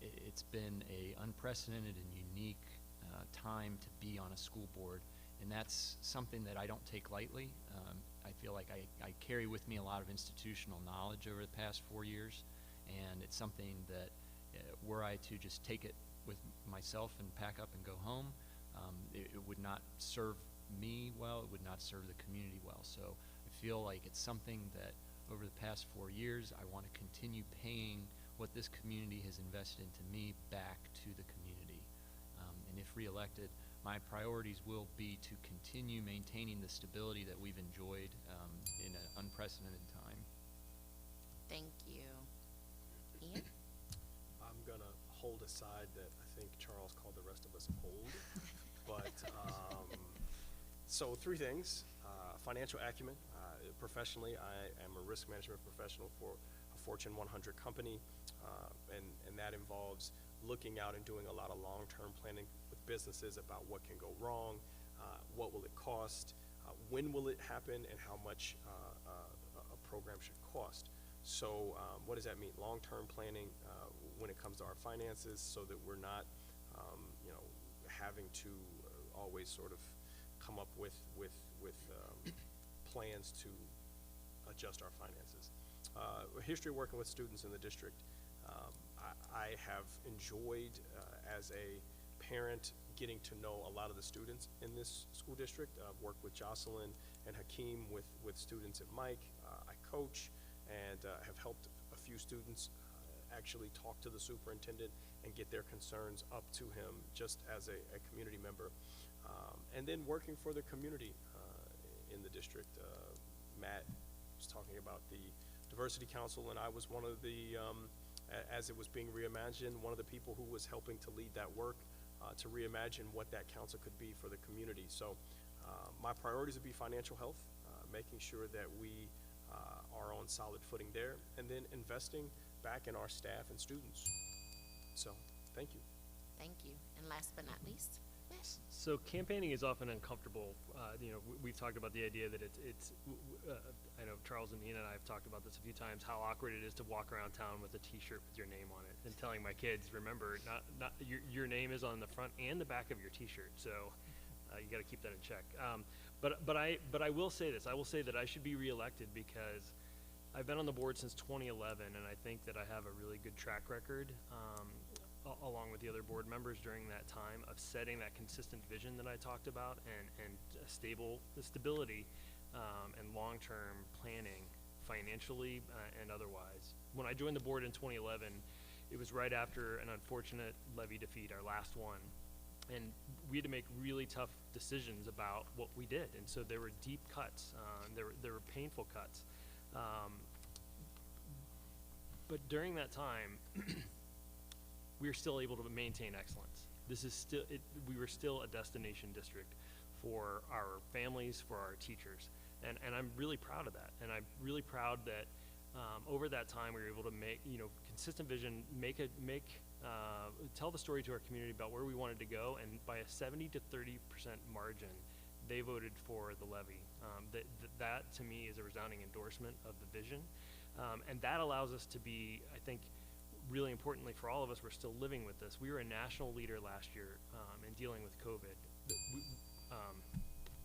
it's been a unprecedented and unique time to be on a school board, and that's something that I don't take lightly. I feel like I carry with me a lot of institutional knowledge over the past 4 years, and it's something that were I to just take it with myself and pack up and go home, it would not serve me well, it would not serve the community well. So I feel like it's something that over the past 4 years, I want to continue paying what this community has invested into me back to the community. And if reelected, my priorities will be to continue maintaining the stability that we've enjoyed in an unprecedented time. Thank you. Ian? I'm going to hold aside that I think Charles called the rest of us old. But, so 3 things. Financial acumen. Professionally, I am a risk management professional for a Fortune 100 company. and that involves looking out and doing a lot of long-term planning with businesses about what can go wrong, what will it cost, when will it happen, and how much a program should cost. So what does that mean? Long-term planning when it comes to our finances, so that we're not having to always sort of come up with plans to adjust our finances. History working with students in the district. I have enjoyed as a parent getting to know a lot of the students in this school district. I've worked with Jocelyn and Hakeem with students at Mike. I coach and have helped a few students actually talk to the superintendent and get their concerns up to him just as a community member. And then working for the community in the district. Matt was talking about the Diversity Council, and I was one of the, as it was being reimagined, one of the people who was helping to lead that work to reimagine what that council could be for the community. So my priorities would be financial health, making sure that we are on solid footing there, and then investing back in our staff and students. So thank you. Thank you. And last but not least, So campaigning is often uncomfortable. We've talked about the idea that I know Charles and Nina and I have talked about this a few times, how awkward it is to walk around town with a t-shirt with your name on it and telling my kids, remember, not your name is on the front and the back of your t-shirt. So you got to keep that in check. But I will say this. I will say that I should be reelected because I've been on the board since 2011, and I think that I have a really good track record along with the other board members during that time of setting that consistent vision that I talked about and stability and long-term planning financially and otherwise. When I joined the board in 2011, it was right after an unfortunate levy defeat, our last one. And we had to make really tough decisions about what we did. And so there were deep cuts, there were painful cuts. But during that time, we were still able to maintain excellence. This is still, we were still a destination district for our families, for our teachers. And I'm really proud of that. And I'm really proud that over that time we were able to make, consistent vision, tell the story to our community about where we wanted to go, and by a 70 to 30% margin, they voted for the levy. That to me is a resounding endorsement of the vision. And that allows us to be, I think, really importantly for all of us, we're still living with this. We were a national leader last year in dealing with COVID.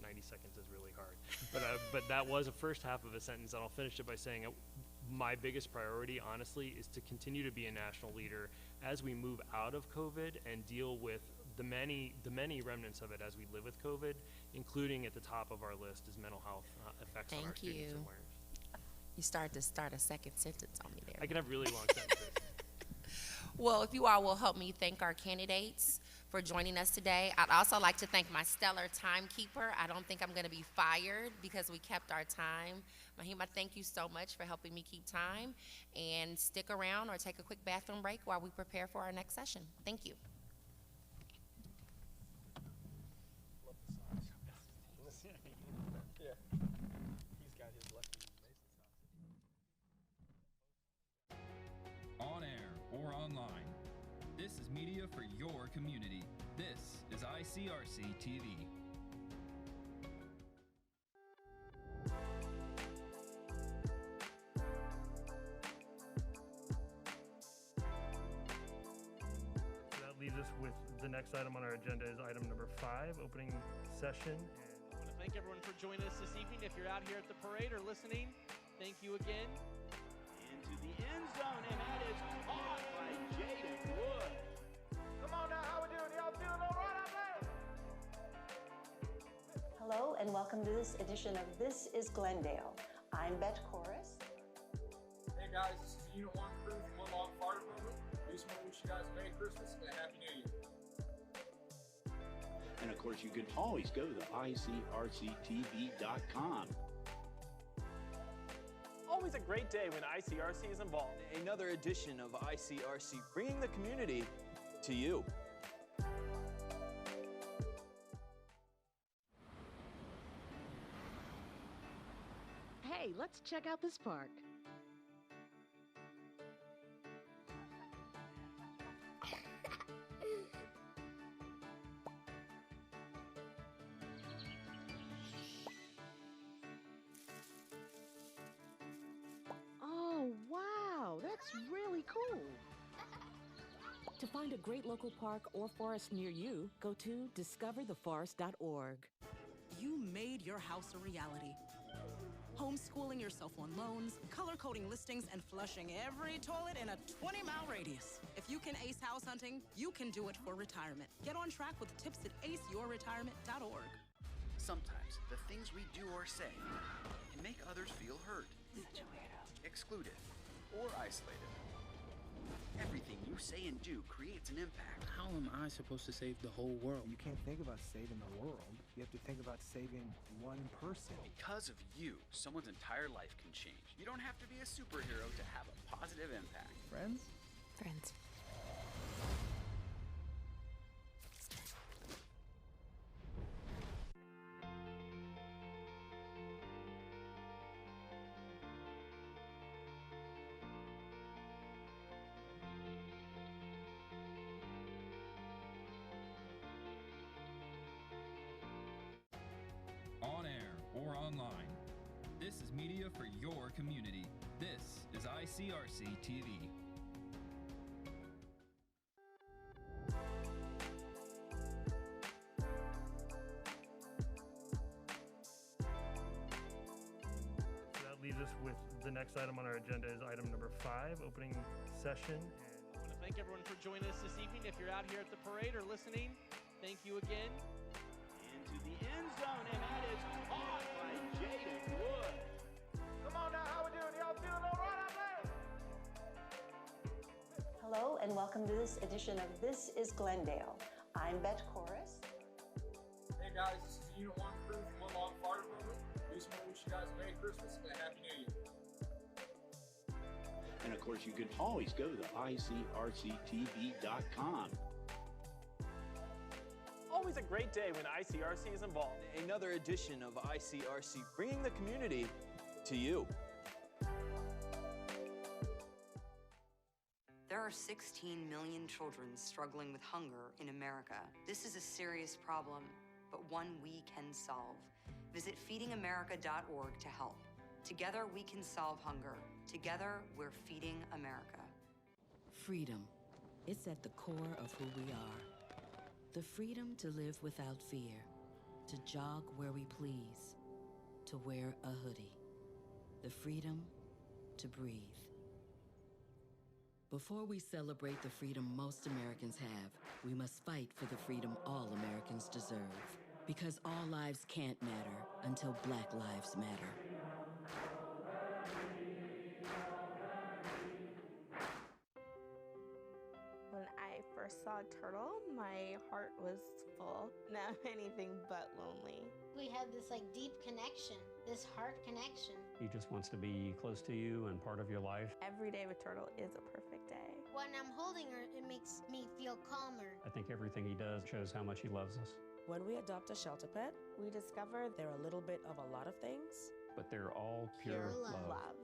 90 seconds is really hard. But that was a first half of a sentence, and I'll finish it by saying my biggest priority, honestly, is to continue to be a national leader as we move out of COVID and deal with the many remnants of it as we live with COVID, including at the top of our list is mental health effects on our students and learners. You started to start a second sentence on me there. I can have really long sentences. Well, if you all will help me thank our candidates for joining us today. I'd also like to thank my stellar timekeeper. I don't think I'm going to be fired because we kept our time. Mahima, thank you so much for helping me keep time. And stick around or take a quick bathroom break while we prepare for our next session. Thank you. On air or online, this is media for your community. This is ICRC-TV. So that leaves us with the next item on our agenda is item number 5, opening session. I want to thank everyone for joining us this evening. If you're out here at the parade or listening, thank you again. Into the end zone, and that is caught by Jaden Wood. Come on now, how we doing? Y'all feeling all right out there? Hello and welcome to this edition of This is Glendale. I'm Bet Chorus. Hey guys, this is Unit 1 crew from Woodlawn Fire Department. We just want to wish you guys a Merry Christmas and a Happy New Year. And of course, you can always go to ICRC-TV.com. Always a great day when ICRC is involved. Another edition of ICRC, bringing the community to you. Hey, let's check out this park. To find a great local park or forest near you, go to discovertheforest.org. You made your house a reality. Homeschooling yourself on loans, color-coding listings, and flushing every toilet in a 20-mile radius. If you can ace house hunting, you can do it for retirement. Get on track with tips at aceyourretirement.org. Sometimes the things we do or say can make others feel hurt, excluded, or isolated. Everything you say and do creates an impact. How am I supposed to save the whole world? You can't think about saving the world. You have to think about saving one person. Because of you, someone's entire life can change. You don't have to be a superhero to have a positive impact. Friends? Friends. On air or online, this is media for your community. This is ICRC-TV. So that leaves us with the next item on our agenda is item number 5, opening session. I want to thank everyone for joining us this evening. If you're out here at the parade or listening, thank you again. Into the end zone, and that is caught by Jaden Wood. Come on now, how we doing? Y'all feeling all right out there? Hello and welcome to this edition of This is Glendale. I'm Bet Chorus. Hey guys, this is Unit 1 crew from One Log Fire Department. We just want to wish you guys a Merry Christmas and a Happy New Year. And of course, you can always go to ICRC-TV.com. Always a great day when ICRC is involved. Another edition of ICRC, bringing the community to you. There are 16 million children struggling with hunger in America. This is a serious problem, but one we can solve. Visit feedingamerica.org to help. Together we can solve hunger. Together we're feeding America. Freedom. It's at the core of who we are. The freedom to live without fear, to jog where we please, to wear a hoodie. The freedom to breathe. Before we celebrate the freedom most Americans have, we must fight for the freedom all Americans deserve. Because all lives can't matter until Black lives matter. When I first saw a turtle, my heart was full. Now I'm anything but lonely. We have this deep connection, this heart connection. He just wants to be close to you and part of your life. Every day with turtle is a perfect day. When I'm holding her, it makes me feel calmer. I think everything he does shows how much he loves us. When we adopt a shelter pet, we discover they're a little bit of a lot of things. But they're all pure love.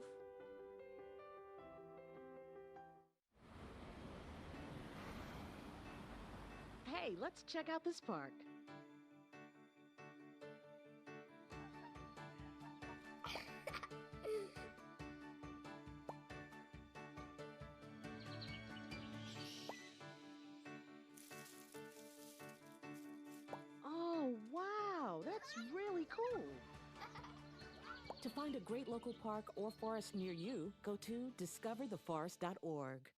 Hey, let's check out this park. Oh, wow, that's really cool. To find a great local park or forest near you, go to discovertheforest.org.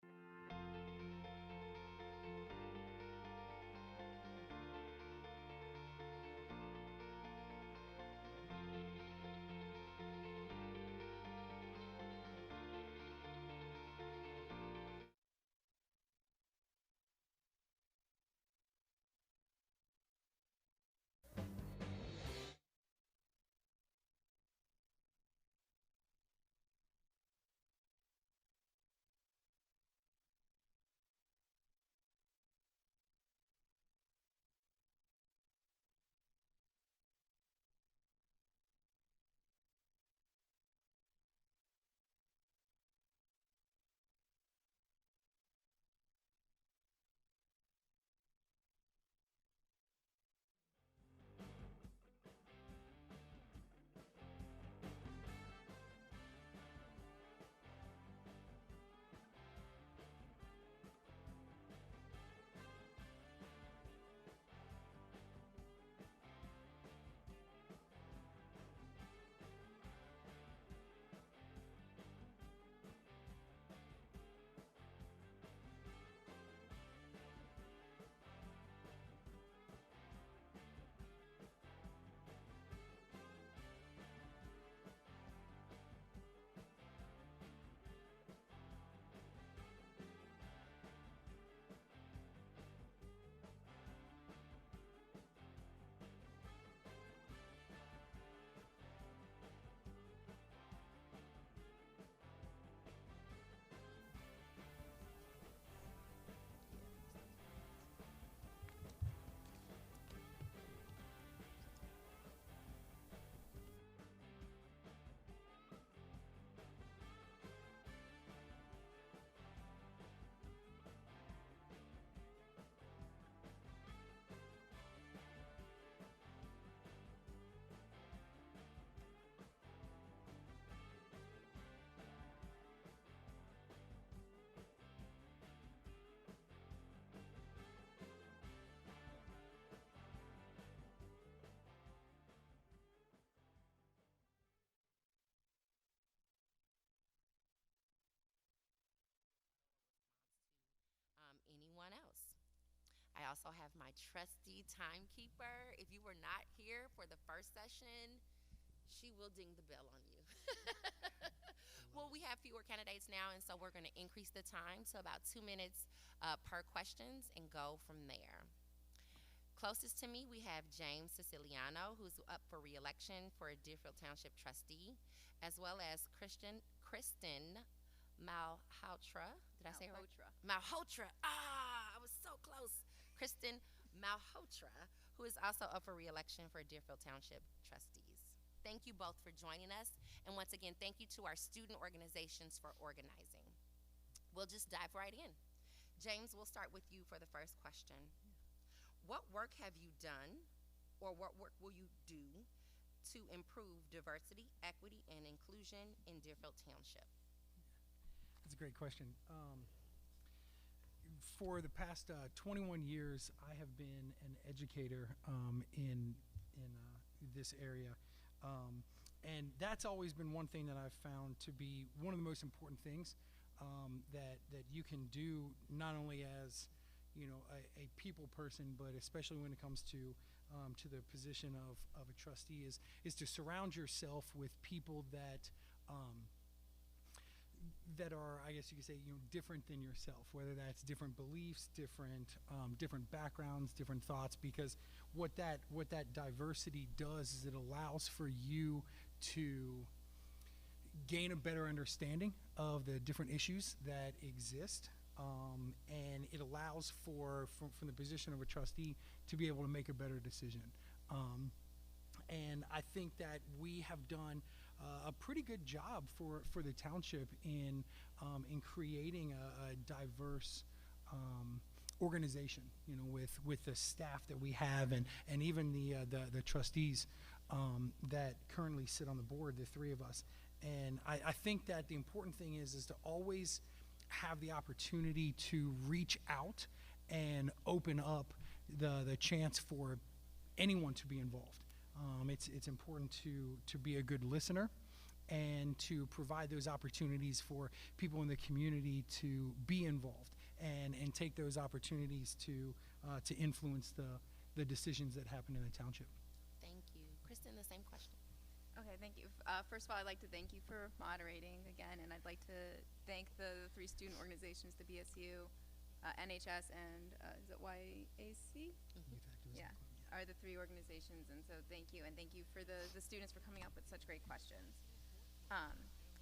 I also have my trusty timekeeper. If you were not here for the first session, she will ding the bell on you. Well, we have fewer candidates now, and so we're going to increase the time to about 2 minutes per questions and go from there. Closest to me, we have James Siciliano, who's up for re-election for Deerfield Township trustee, as well as Kristen Malhotra. Did I say it right? Malhotra. I was so close. Kristen Malhotra, who is also up for re-election for Deerfield Township trustees. Thank you both for joining us. And once again, thank you to our student organizations for organizing. We'll just dive right in. James, we'll start with you for the first question. What work have you done, or what work will you do to improve diversity, equity, and inclusion in Deerfield Township? That's a great question. For the past 21 years, I have been an educator in this area. And that's always been one thing that I've found to be one of the most important things that you can do, not only as a people person, but especially when it comes to the position of a trustee, is to surround yourself with people that are, I guess you could say, different than yourself, whether that's different beliefs, different backgrounds, different thoughts, because what that diversity does is it allows for you to gain a better understanding of the different issues that exist, and it allows from the position of a trustee to be able to make a better decision. And I think that we have done a pretty good job for the township in creating a diverse organization, with the staff that we have, and even the trustees that currently sit on the board, the three of us. And I think that the important thing is to always have the opportunity to reach out and open up the chance for anyone to be involved. It's important to be a good listener and to provide those opportunities for people in the community to be involved and take those opportunities to influence the decisions that happen in the township. Thank you. Kristen, the same question. Okay, thank you. First of all, I'd like to thank you for moderating again, and I'd like to thank the three student organizations, the BSU, NHS, and is it YAC? Yeah, are the three organizations, and so thank you, and thank you for the students for coming up with such great questions.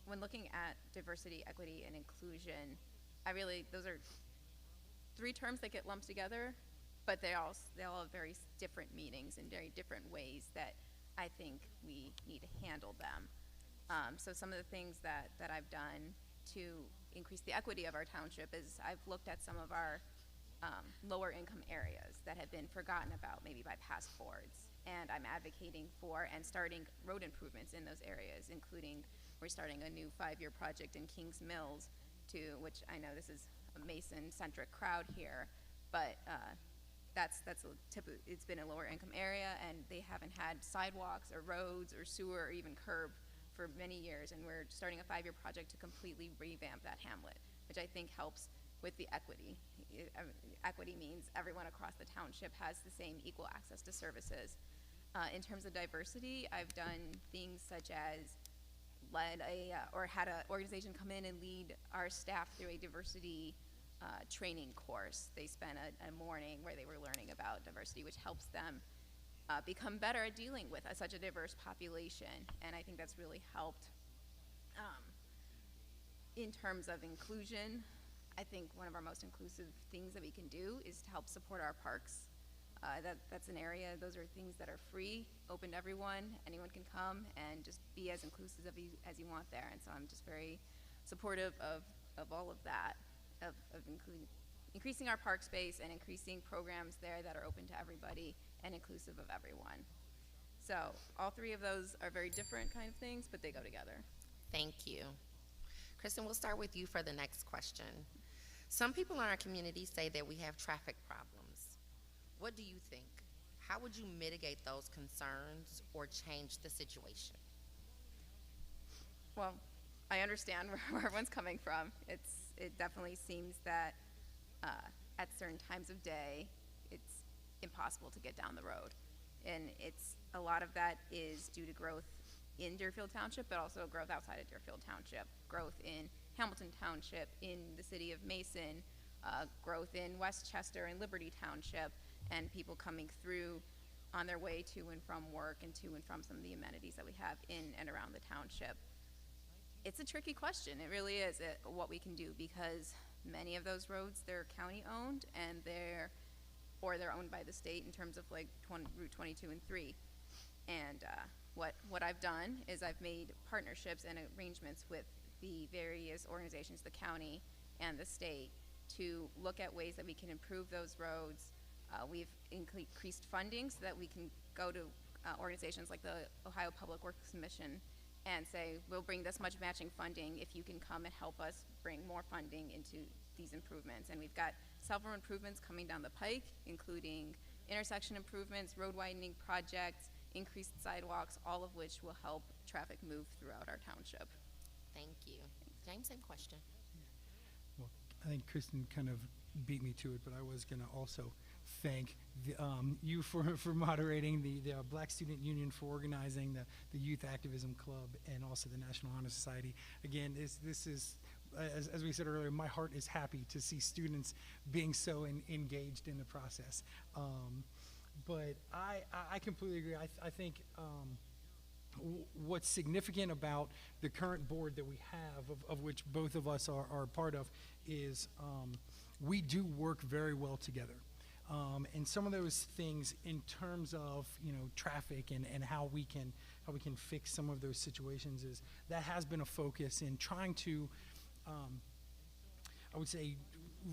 When looking at diversity, equity, and inclusion, those are three terms that get lumped together, but they all have very different meanings and very different ways that I think we need to handle them. So some of the things that I've done to increase the equity of our township is I've looked at some of our lower income areas that have been forgotten about maybe by past boards, and I'm advocating for and starting road improvements in those areas, including we're starting a new 5-year project in Kings Mills, which I know this is a Mason-centric crowd here, but it's been a lower income area, and they haven't had sidewalks or roads or sewer or even curb for many years, and we're starting a 5-year project to completely revamp that hamlet, which I think helps with the equity. Equity means everyone across the township has the same equal access to services. In terms of diversity, I've done things such as had an organization come in and lead our staff through a diversity training course. They spent a morning where they were learning about diversity, which helps them become better at dealing with such a diverse population, and I think that's really helped. In terms of inclusion, I think one of our most inclusive things that we can do is to help support our parks. That's an area, those are things that are free, open to everyone, anyone can come and just be as inclusive as you want there, and so I'm just very supportive of all of that, of increasing our park space and increasing programs there that are open to everybody and inclusive of everyone. So all three of those are very different kind of things, but they go together. Thank you. Kristen, we'll start with you for the next question. Some people in our community say that we have traffic problems. What do you think? How would you mitigate those concerns or change the situation? Well, I understand where everyone's coming from. It definitely seems that at certain times of day, it impossible to get down the road. And a lot of that is due to growth in Deerfield Township, but also growth outside of Deerfield Township, growth in Hamilton Township, in the city of Mason, growth in Westchester and Liberty Township, and people coming through on their way to and from work and to and from some of the amenities that we have in and around the township. It's a tricky question. It really is what we can do, because many of those roads, they're county owned, and they're owned by the state in terms of like Route 22 and 3. And what I've done is I've made partnerships and arrangements with the various organizations, the county and the state, to look at ways that we can improve those roads. We've increased funding so that we can go to organizations like the Ohio Public Works Commission and say, we'll bring this much matching funding if you can come and help us bring more funding into these improvements. And we've got several improvements coming down the pike, including intersection improvements, road widening projects, increased sidewalks, all of which will help traffic move throughout our township. Thank you. James, same question. Well, I think Kristen kind of beat me to it, but I was going to also thank you for moderating, the Black Student Union for organizing the Youth Activism Club, and also the National Honor Society. Again, this is, as we said earlier, my heart is happy to see students being so engaged in the process. But I completely agree. I think what's significant about the current board that we have, of which both of us are part of, is we do work very well together. And some of those things in terms of, traffic and how we can fix some of those situations, is that has been a focus in trying to, I would say,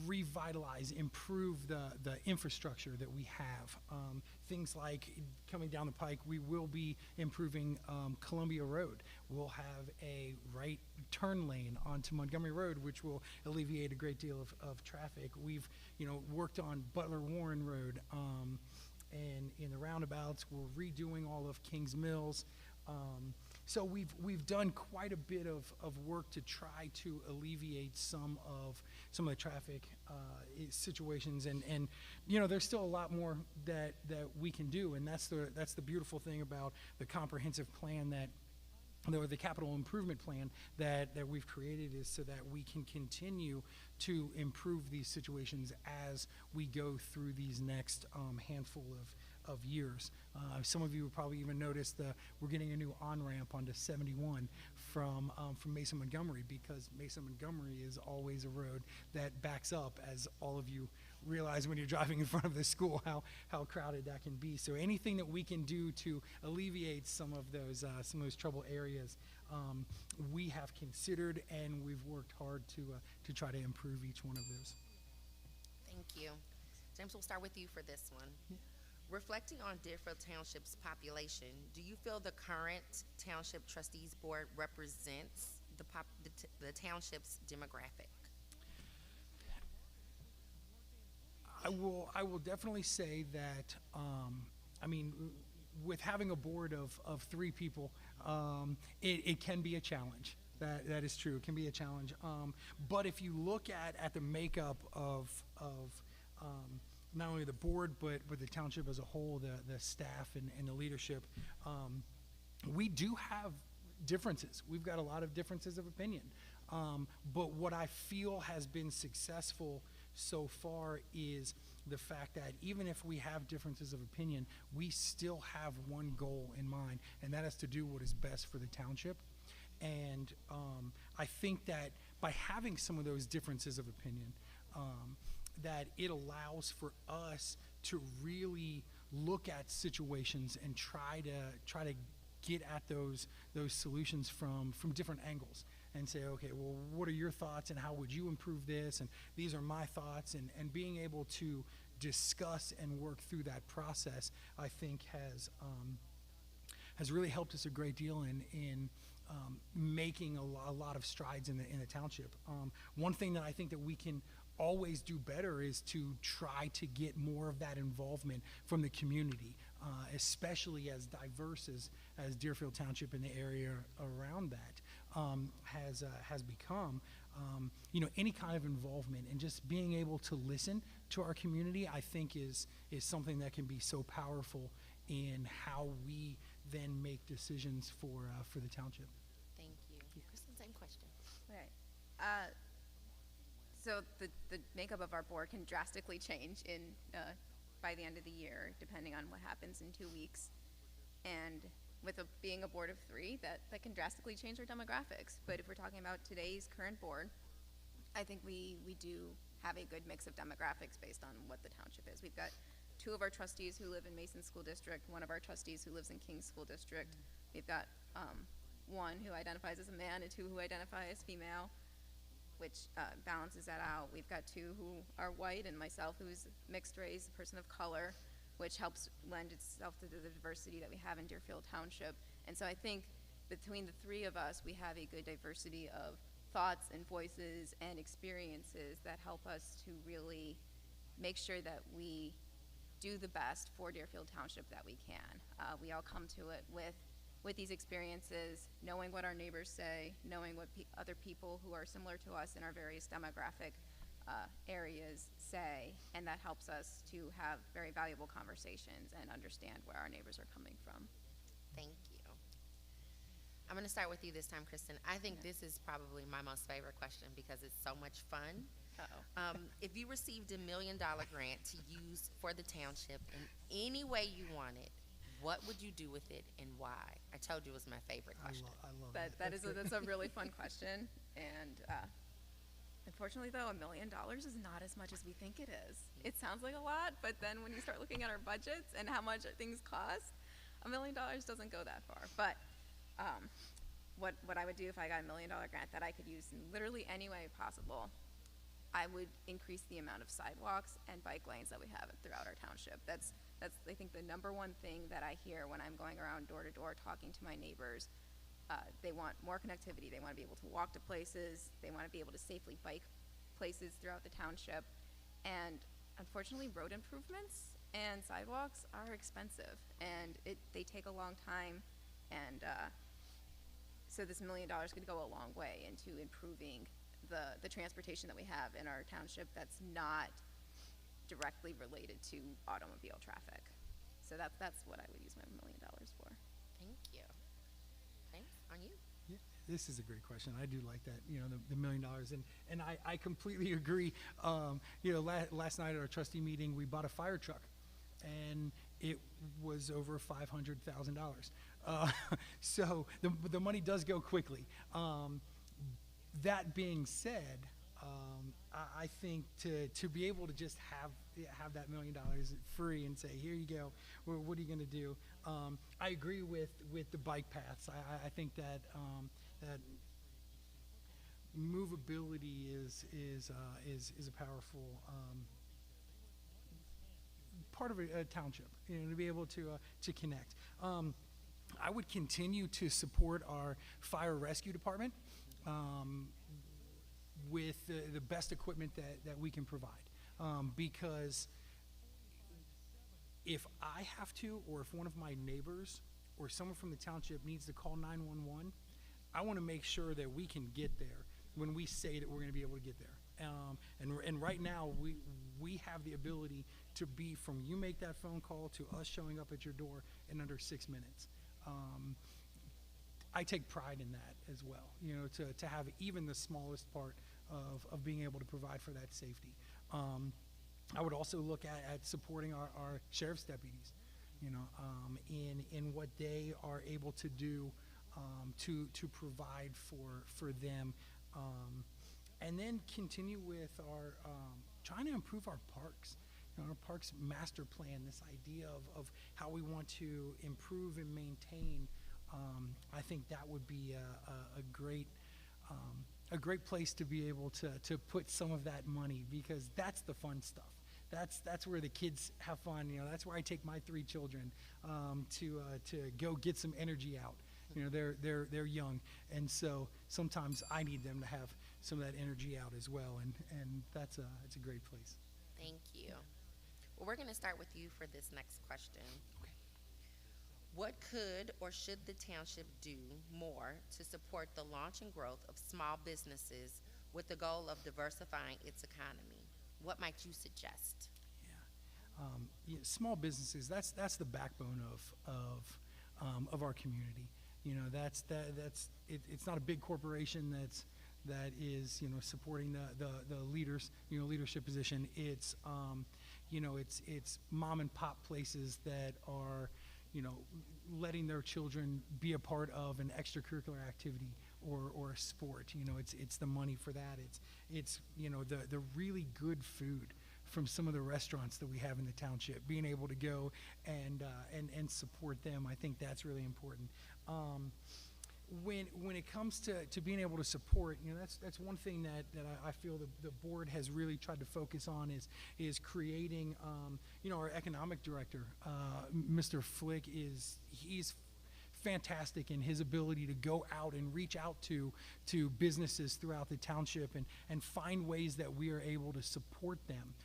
revitalize, improve the infrastructure that we have. Things like coming down the pike, we will be improving Columbia Road. We'll have a right turn lane onto Montgomery Road, which will alleviate a great deal of traffic. We've worked on Butler Warren Road, and in the roundabouts, we're redoing all of Kings Mills. So we've done quite a bit of work to try to alleviate some of the traffic situations, and there's still a lot more that we can do, and that's the beautiful thing about the comprehensive plan or the capital improvement plan that we've created, is so that we can continue to improve these situations as we go through these next handful of years. Some of you will probably even notice we're getting a new on-ramp onto 71 from Mason Montgomery, because Mason Montgomery is always a road that backs up, as all of you realize when you're driving in front of the school how crowded that can be. So anything that we can do to alleviate some of those trouble areas, we have considered, and we've worked hard to try to improve each one of those. Thank you. James, we'll start with you for this one. Yeah. Reflecting on Deerfield Township's population, do you feel the current Township Trustees Board represents the township's demographic? I will definitely say that, with having a board of 3 people, it can be a challenge. That is true. It can be a challenge. But if you look at the makeup of not only the board, but the township as a whole, the staff and the leadership, we do have differences. We've got a lot of differences of opinion. But what I feel has been successful so far is the fact that even if we have differences of opinion, we still have one goal in mind, and that is to do what is best for the township. And I think that by having some of those differences of opinion, that it allows for us to really look at situations and try to get at those solutions from different angles, and say, okay, well, what are your thoughts, and how would you improve this, and these are my thoughts, and being able to discuss and work through that process, I think has really helped us a great deal in making a lot of strides in the township. One thing that I think that we can always do better is to try to get more of that involvement from the community, especially as diverse as Deerfield Township and the area around that has become. any kind of involvement, and just being able to listen to our community, I think is something that can be so powerful in how we then make decisions for the township. Thank you. Kristen, same question. Okay. So the makeup of our board can drastically change by the end of the year, depending on what happens in 2 weeks. And with being a board of 3, that can drastically change our demographics. But if we're talking about today's current board, I think we do have a good mix of demographics based on what the township is. We've got 2 of our trustees who live in Mason School District, 1 of our trustees who lives in King School District. We've got 1 who identifies as a man and 2 who identify as female, which balances that out. We've got 2 who are white, and myself, who's mixed race, a person of color, which helps lend itself to the diversity that we have in Deerfield Township. And so I think between the 3 of us, we have a good diversity of thoughts and voices and experiences that help us to really make sure that we do the best for Deerfield Township that we can. We all come to it with these experiences, knowing what our neighbors say, knowing what other people who are similar to us in our various demographic areas say, and that helps us to have very valuable conversations and understand where our neighbors are coming from. Thank you. I'm going to start with you this time, Kristen. I think this is probably my most favorite question because it's so much fun. If you received $1 million grant to use for the township in any way you wanted, what would you do with it and why? I told you it was my favorite question. I love That's a really fun question. And unfortunately, though, $1 million is not as much as we think it is. It sounds like a lot, but then when you start looking at our budgets and how much things cost, $1 million doesn't go that far. But what I would do if I got $1 million grant that I could use in literally any way possible, I would increase the amount of sidewalks and bike lanes that we have throughout our township. That's I think the #1 thing that I hear when I'm going around door to door talking to my neighbors. They want more connectivity. They want to be able to walk to places. They want to be able to safely bike places throughout the township. And unfortunately, road improvements and sidewalks are expensive, and they take a long time. And so this $1 million could go a long way into improving the transportation that we have in our township that's not directly related to automobile traffic. So that's what I would use my $1 million for. Thank you. Thanks. On you. Yeah, this is a great question. I do like that, the $1 million. And I completely agree. Last night at our trustee meeting, we bought a fire truck, and it was over $500,000. So the money does go quickly. That being said, I think to be able to just have that $1 million free and say, here you go, what are you going to do? I agree with the bike paths. I think that that movability is a powerful part of a township, to be able to connect. I would continue to support our fire rescue department with the best equipment that we can provide, because if I have to, or if one of my neighbors or someone from the township needs to call 911, I want to make sure that we can get there when we say that we're going to be able to get there. And right now we have the ability to be from you make that phone call to us showing up at your door in under 6 minutes. I take pride in that as well, to have even the smallest part of being able to provide for that safety. I would also look at supporting our sheriff's deputies, in what they are able to do to provide for them, and then continue with our trying to improve our parks. Our parks master plan, this idea of how we want to improve and maintain. I think that would be a great place to be able to put some of that money, because that's the fun stuff. That's where the kids have fun. That's where I take my 3 children to go get some energy out. They're young, and so sometimes I need them to have some of that energy out as well, and it's a great place. Thank you. Well, we're going to start with you for this next question. Okay. What could or should the township do more to support the launch and growth of small businesses with the goal of diversifying its economy. What might you suggest? Yeah, small businesses, that's the backbone of our community. You know, it's not a big corporation that is, you know, supporting the leaders, you know, leadership position. It's you know, it's mom and pop places that are, you know, letting their children be a part of an extracurricular activity or a sport. You know, it's the money for that. It's you know, the really good food from some of the restaurants that we have in the township, being able to go and support them. I think that's really important. When it comes to being able to support, you know, that's one thing that I feel the board has really tried to focus on is creating, you know, our economic director, Mr. Flick, he's fantastic in his ability to go out and reach out to businesses throughout the township and find ways that we are able to support them.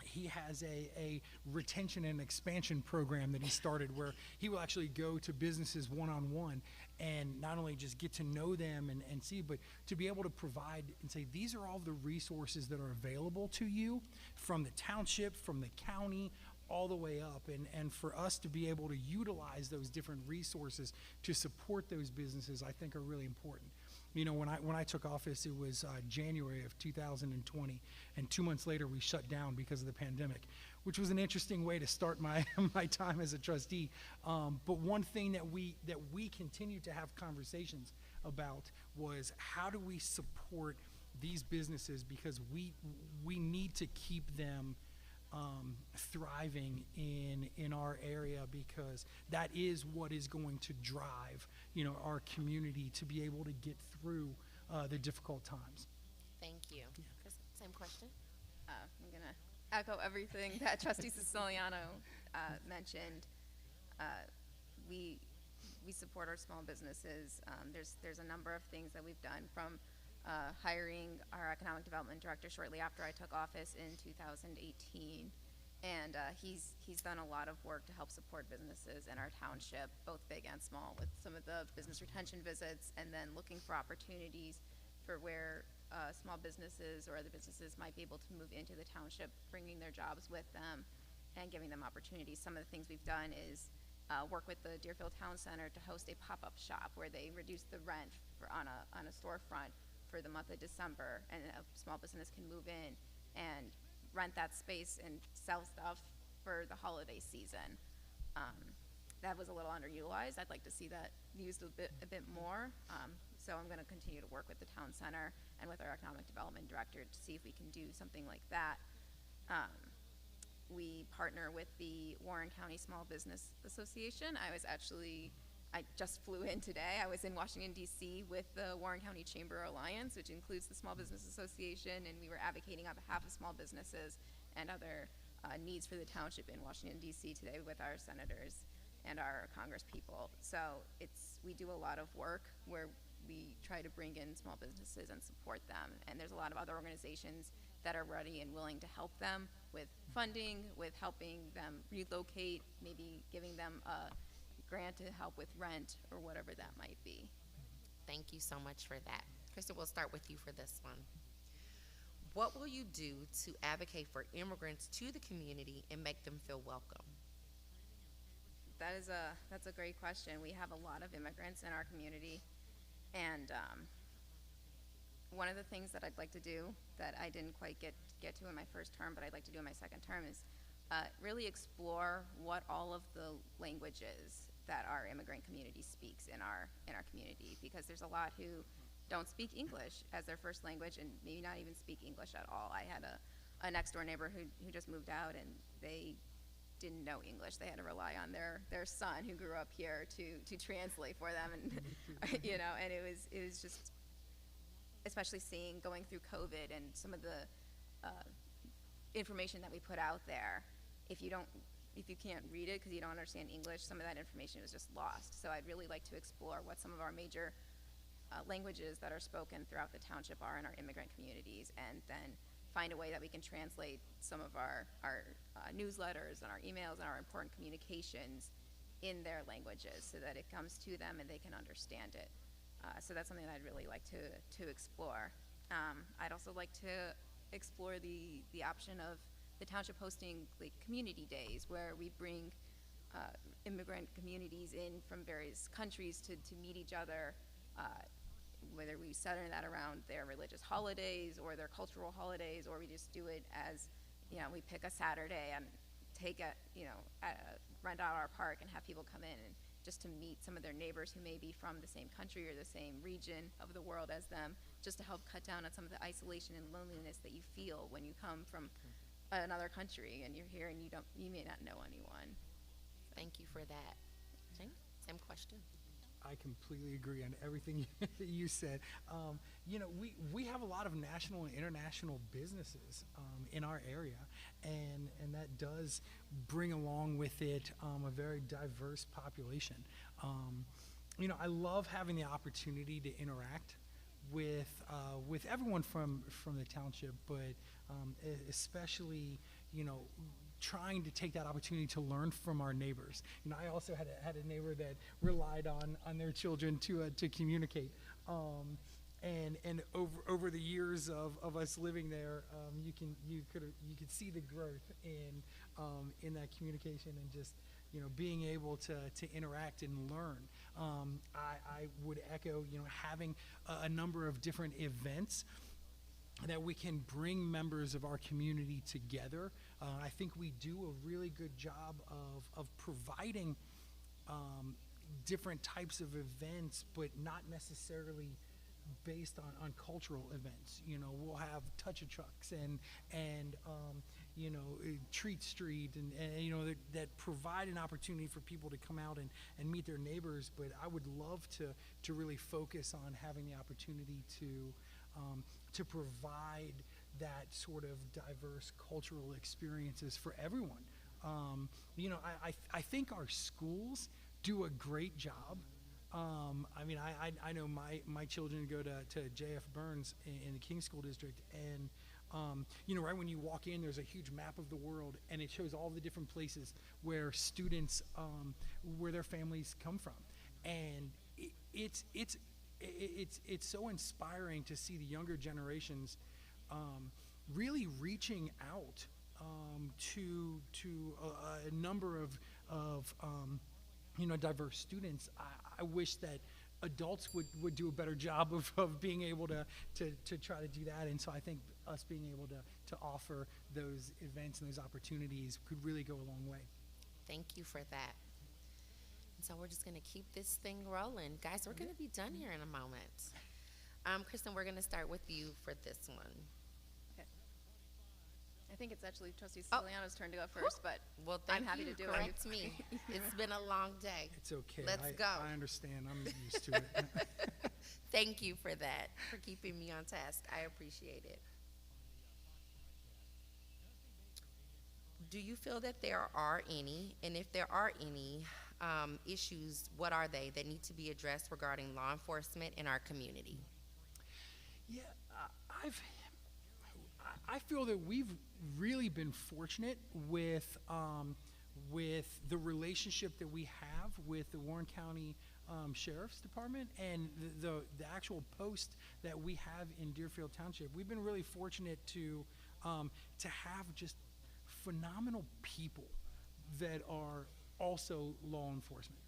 He has a retention and expansion program that he started where he will actually go to businesses one-on-one and not only just get to know them and see, but to be able to provide and say, these are all the resources that are available to you from the township, from the county, all the way up, and for us to be able to utilize those different resources to support those businesses, I think are really important. You know, when I took office, it was January of 2020, and 2 months later we shut down because of the pandemic, which was an interesting way to start my my time as a trustee. But one thing that we continued to have conversations about was, how do we support these businesses, because we need to keep them thriving in our area, because that is what is going to drive, you know, our community to be able to get through the difficult times. Thank you. Chris, same question. I'm going to echo everything that Trustee Siciliano mentioned. We support our small businesses. There's a number of things that we've done, from hiring our economic development director shortly after I took office in 2018, and he's done a lot of work to help support businesses in our township, both big and small, with some of the business retention visits, and then looking for opportunities for where small businesses or other businesses might be able to move into the township, bringing their jobs with them and giving them opportunities. Some of the things we've done is work with the Deerfield Town Center to host a pop-up shop where they reduce the rent on a storefront for the month of December, and a small business can move in and rent that space and sell stuff for the holiday season. That was a little underutilized. I'd like to see that used a bit more. So I'm going to continue to work with the town center and with our economic development director to see if we can do something like that. We partner with the Warren County Small Business Association. I just flew in today. I was in Washington, D.C. with the Warren County Chamber Alliance, which includes the Small Business Association, and we were advocating on behalf of small businesses and other needs for the township in Washington, D.C. today with our senators and our Congress people. So we do a lot of work where we try to bring in small businesses and support them, and there's a lot of other organizations that are ready and willing to help them with funding, with helping them relocate, maybe giving them a grant to help with rent or whatever that might be. Thank you so much for that. Krista, we'll start with you for this one. What will you do to advocate for immigrants to the community and make them feel welcome? That's a great question. We have a lot of immigrants in our community, and one of the things that I'd like to do that I didn't quite get to in my first term, but I'd like to do in my second term, is really explore what all of the languages that our immigrant community speaks in our community, because there's a lot who don't speak English as their first language and maybe not even speak English at all. I had a next door neighbor who just moved out, and they didn't know English. They had to rely on their son who grew up here to translate for them, and you know, and it was just, especially going through COVID and some of the information that we put out there. If you can't read it because you don't understand English, some of that information was just lost. So I'd really like to explore what some of our major languages that are spoken throughout the township are in our immigrant communities, and then find a way that we can translate some of our newsletters and our emails and our important communications in their languages so that it comes to them and they can understand it. So that's something that I'd really like to explore. I'd also like to explore the option of the township hosting like community days where we bring immigrant communities in from various countries to meet each other, whether we center that around their religious holidays or their cultural holidays, or we just do it as, we pick a Saturday and rent out our park and have people come in and just to meet some of their neighbors who may be from the same country or the same region of the world as them, just to help cut down on some of the isolation and loneliness that you feel when you come from another country and you're here and you may not know anyone. Thank you for that. Jane, same question. I completely agree on everything you said. We have a lot of national and international businesses in our area, and that does bring along with it a very diverse population. I love having the opportunity to interact with everyone from the township, but especially trying to take that opportunity to learn from our neighbors. I also had a neighbor that relied on their children to communicate. And over the years of us living there, you could see the growth in that communication and just being able to interact and learn. I would echo having a number of different events that we can bring members of our community together. I think we do a really good job of providing different types of events, but not necessarily based on cultural events. We'll have touch a trucks and treat street and that provide an opportunity for people to come out and meet their neighbors. But I would love to really focus on having the opportunity to provide that sort of diverse cultural experiences for everyone. I think our schools do a great job. I know my children go to J.F. Burns in the King School District, and right when you walk in, there's a huge map of the world, and it shows all the different places where students, where their families come from, and it's so inspiring to see the younger generations really reaching out to a number of diverse students. I wish that adults would do a better job of being able to try to do that, and so I think us being able to offer those events and those opportunities could really go a long way. Thank you for that. So we're just going to keep this thing rolling. Guys, we're going to be done here in a moment. Kristen, we're going to start with you for this one. Okay. I think it's actually Trustee Siciliano's turn to go first, but I'm happy to do it. Correct me. It's been a long day. It's okay. Let's go. I understand. I'm used to it. Thank you for that, for keeping me on task. I appreciate it. Do you feel that there are any, and if there are any, issues, what are they that need to be addressed regarding law enforcement in our community? Yeah, I feel that we've really been fortunate with the relationship that we have with the Warren County Sheriff's Department and the actual post that we have in Deerfield Township. We've been really fortunate to have just phenomenal people that are also law enforcement.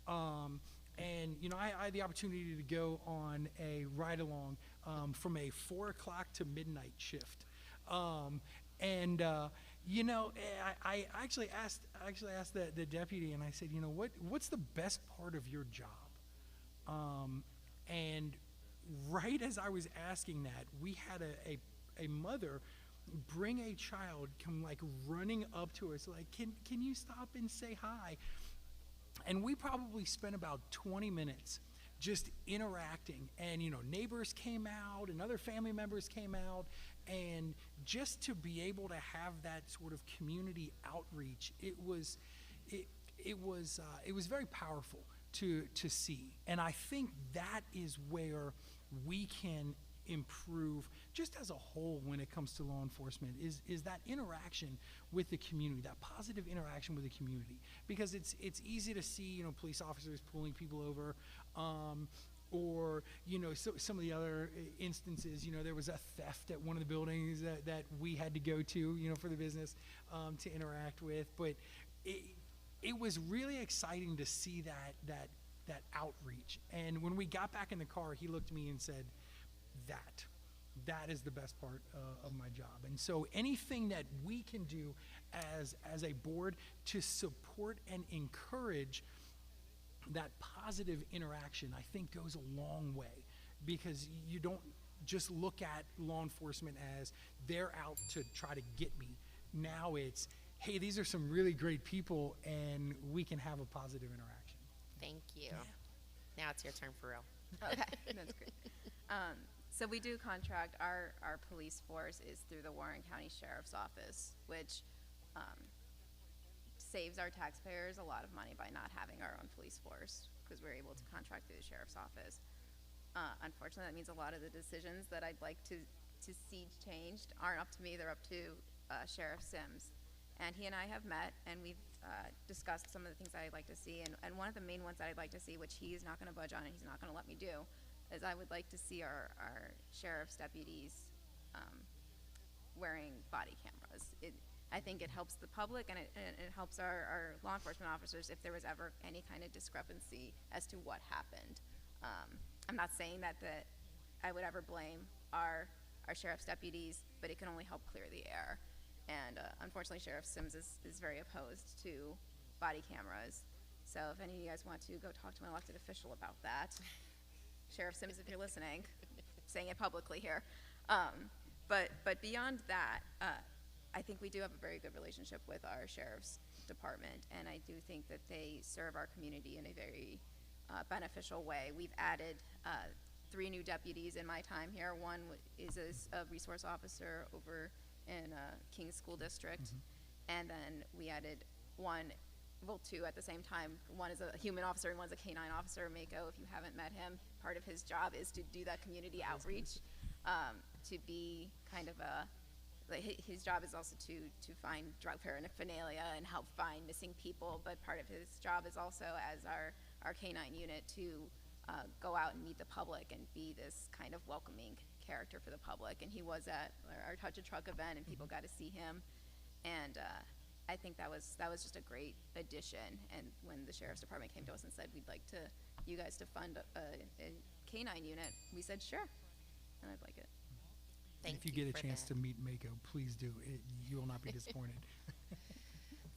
And I had the opportunity to go on a ride along from a 4 o'clock to midnight shift. I actually asked the deputy, and I said, what's the best part of your job? And right as I was asking that, we had a mother bring a child come running up to us can you stop and say hi? And we probably spent about 20 minutes just interacting, and neighbors came out and other family members came out, and just to be able to have that sort of community outreach, it was very powerful to see. And I think that is where we can improve just as a whole when it comes to law enforcement is that interaction with the community, that positive interaction with the community, because it's easy to see police officers pulling people over, or, you know, some of the other instances, you know, there was a theft at one of the buildings that we had to go to, you know, for the business to interact with. But it was really exciting to see that outreach. And when we got back in the car, he looked at me and said, that is the best part of my job. And so anything that we can do as a board to support and encourage that positive interaction, I think goes a long way, because you don't just look at law enforcement as they're out to try to get me. Now it's, hey, these are some really great people, and we can have a positive interaction. Thank you. Yeah. Now it's your turn for real. Okay, that's great. So we do contract, our police force is through the Warren County Sheriff's Office, which saves our taxpayers a lot of money by not having our own police force, because we're able to contract through the Sheriff's Office. Unfortunately, that means a lot of the decisions that I'd like to see changed aren't up to me, they're up to Sheriff Sims. And he and I have met, and we've discussed some of the things that I'd like to see. And one of the main ones that I'd like to see, which he is not going to budge on and he's not going to let me do, is I would like to see our sheriff's deputies wearing body cameras. I think it helps the public, and it helps our law enforcement officers if there was ever any kind of discrepancy as to what happened. I'm not saying that I would ever blame our sheriff's deputies, but it can only help clear the air. And unfortunately, Sheriff Sims is very opposed to body cameras. So if any of you guys want to go talk to an elected official about that, Sheriff Sims, if you're listening, saying it publicly here. But beyond that, I think we do have a very good relationship with our sheriff's department, and I do think that they serve our community in a very beneficial way. We've added 3 new deputies in my time here. One is a resource officer over in King's School District, and then we added 2 at the same time. One is a human officer and one's a canine officer. Mako, if you haven't met him, part of his job is to do that community outreach, to be kind of his job is also to find drug paraphernalia and help find missing people, but part of his job is also as our canine unit to go out and meet the public and be this kind of welcoming character for the public. And he was at our Touch a Truck event, and people got to see him, and I think that was just a great addition. And when the Sheriff's Department came to us and said, we'd like you guys to fund a canine unit, we said sure, and I'd like it. If you get a chance to meet Mako, please do. You will not be disappointed.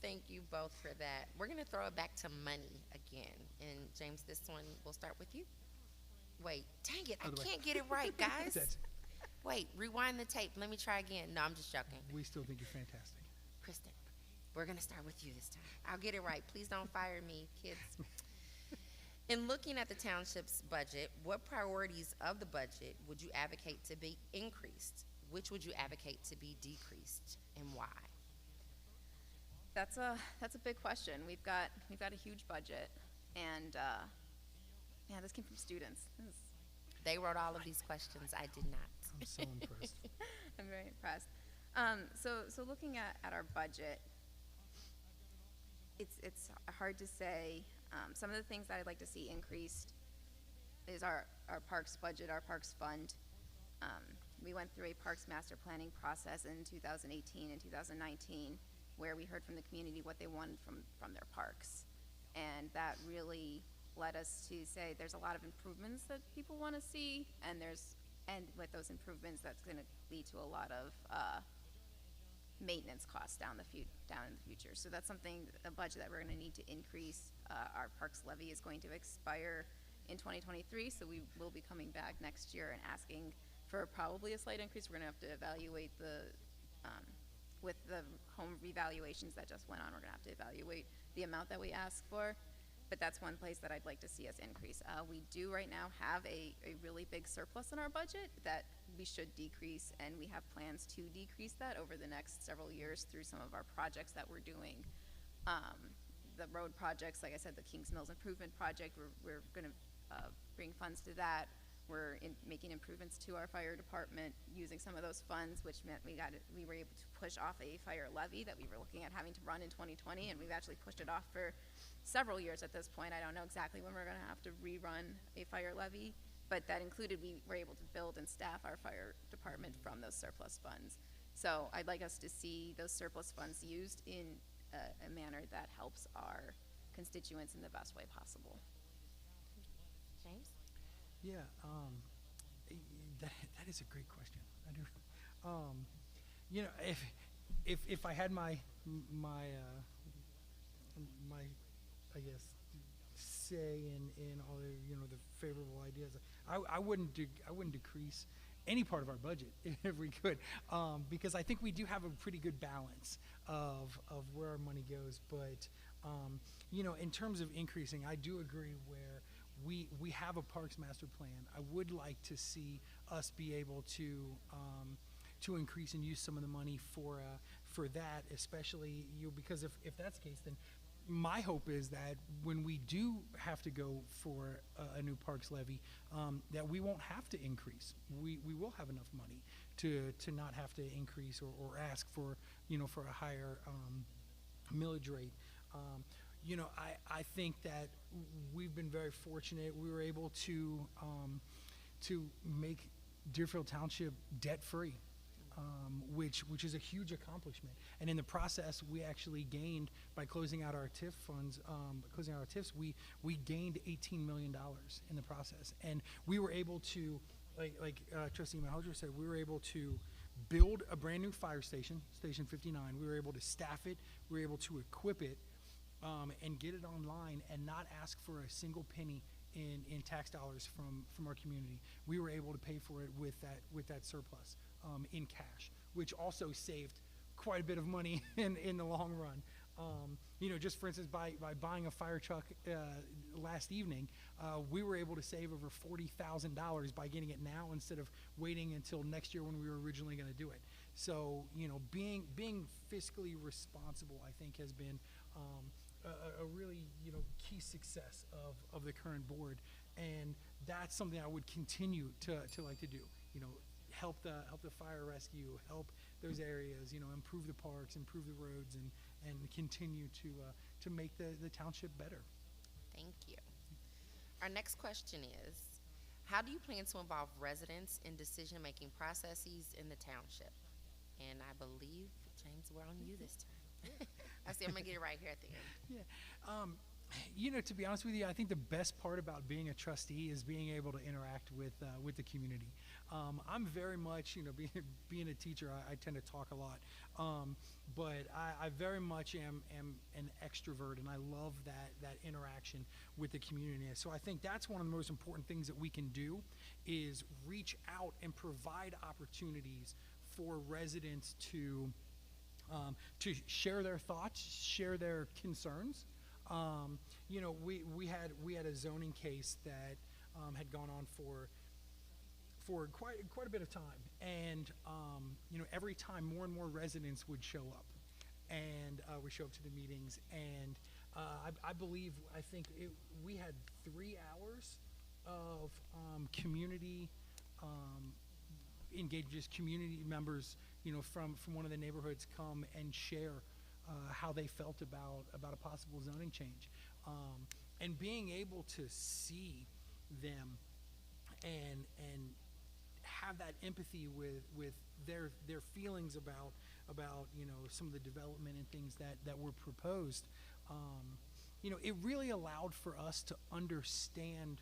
Thank you both for that. We're going to throw it back to money again. And James, this one, we'll start with you. Wait, dang it, I can't get it right, guys. Wait, rewind the tape. Let me try again. No, I'm just joking. We still think you're fantastic. Kristen, we're going to start with you this time. I'll get it right. Please don't fire me, kids. In looking at the township's budget, what priorities of the budget would you advocate to be increased? Which would you advocate to be decreased, and why? That's a big question. We've got a huge budget, and this came from students. They wrote all of these questions. I did not. I'm so impressed. I'm very impressed. So looking at our budget, it's hard to say. Some of the things that I'd like to see increased is our parks budget, our parks fund. We went through a parks master planning process in 2018 and 2019, where we heard from the community what they wanted from their parks. And that really led us to say there's a lot of improvements that people want to see, and with those improvements, that's going to lead to a lot of maintenance costs down in the future. So that's a budget that we're going to need to increase. Our parks levy is going to expire in 2023, so we will be coming back next year and asking for probably a slight increase. We're going to have to evaluate with the home revaluations that just went on, we're going to have to evaluate the amount that we ask for. But that's one place that I'd like to see us increase. We do right now have a really big surplus in our budget that we should decrease, and we have plans to decrease that over the next several years through some of our projects that we're doing. The road projects, like I said, the Kings Mills Improvement Project, we're going to bring funds to that. we're making improvements to our fire department using some of those funds, which meant we were able to push off a fire levy that we were looking at having to run in 2020, and we've actually pushed it off for several years at this point. I don't know exactly when we're going to have to rerun a fire levy, but that included we were able to build and staff our fire department from those surplus funds. So I'd like us to see those surplus funds used in a manner that helps our constituents in the best way possible. James? Yeah, that is a great question. I do. You know, if I had my I guess say in all the, you know, the favorable ideas, I wouldn't decrease any part of our budget if we could, because I think we do have a pretty good balance of where our money goes. But you know, in terms of increasing, I do agree where we have a parks master plan. I would like to see us be able to increase and use some of the money for that, especially, you know, because if that's the case, then my hope is that when we do have to go for a new parks levy, that we won't have to increase. We will have enough money to not have to increase or ask for, you know, for a higher millage rate. You know, I think that we've been very fortunate. We were able to make Deerfield Township debt-free, which is a huge accomplishment. And in the process, we actually gained, by closing out our TIF funds, closing out our TIFs, we gained $18 million in the process. And we were able to, like Trustee Malhotra said, we were able to build a brand new fire station, Station 59. We were able to staff it. We were able to equip it. And get it online and not ask for a single penny in tax dollars from our community. We were able to pay for it with that surplus in cash, which also saved quite a bit of money in the long run. You know, just for instance, by buying a fire truck last evening, we were able to save over $40,000 by getting it now instead of waiting until next year when we were originally going to do it. So, you know, being fiscally responsible, I think, has been a really, you know, key success of the current board, and that's something I would continue to like to do. You know, help the fire rescue, help those areas, you know, improve the parks, improve the roads, and continue to make the township better. Thank you. Our next question is, how do you plan to involve residents in decision-making processes in the township? And I believe, James, we're on you this time. I see, I'm gonna get it right here at the end. Yeah, you know, to be honest with you, I think the best part about being a trustee is being able to interact with the community. I'm very much, you know, being a teacher, I tend to talk a lot, but I very much am an extrovert, and I love that interaction with the community. So I think that's one of the most important things that we can do is reach out and provide opportunities for residents to share their thoughts, share their concerns. You know, we had a zoning case that had gone on for quite a bit of time, and you know, every time more and more residents would show up, and would show up to the meetings, and I think we had 3 hours of community engages community members, you know, from one of the neighborhoods come and share how they felt about a possible zoning change, and being able to see them and have that empathy with their feelings about you know, some of the development and things that were proposed. You know, it really allowed for us to understand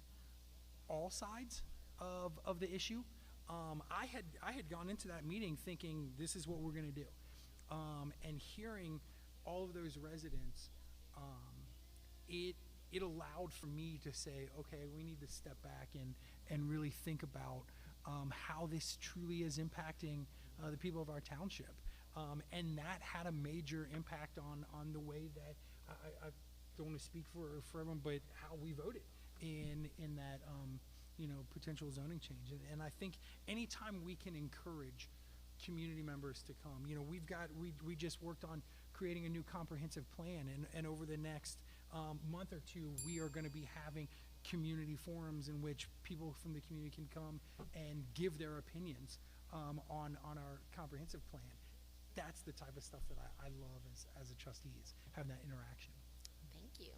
all sides of the issue. I had gone into that meeting thinking this is what we're going to do, and hearing all of those residents, it allowed for me to say, okay, we need to step back and really think about how this truly is impacting the people of our township, and that had a major impact on the way that I don't want to speak for everyone, but how we voted in that you know, potential zoning change. And I think anytime we can encourage community members to come, you know, we just worked on creating a new comprehensive plan, and over the next month or two, we are going to be having community forums in which people from the community can come and give their opinions on our comprehensive plan. That's the type of stuff that I love as a trustee, is having that interaction. Thank you.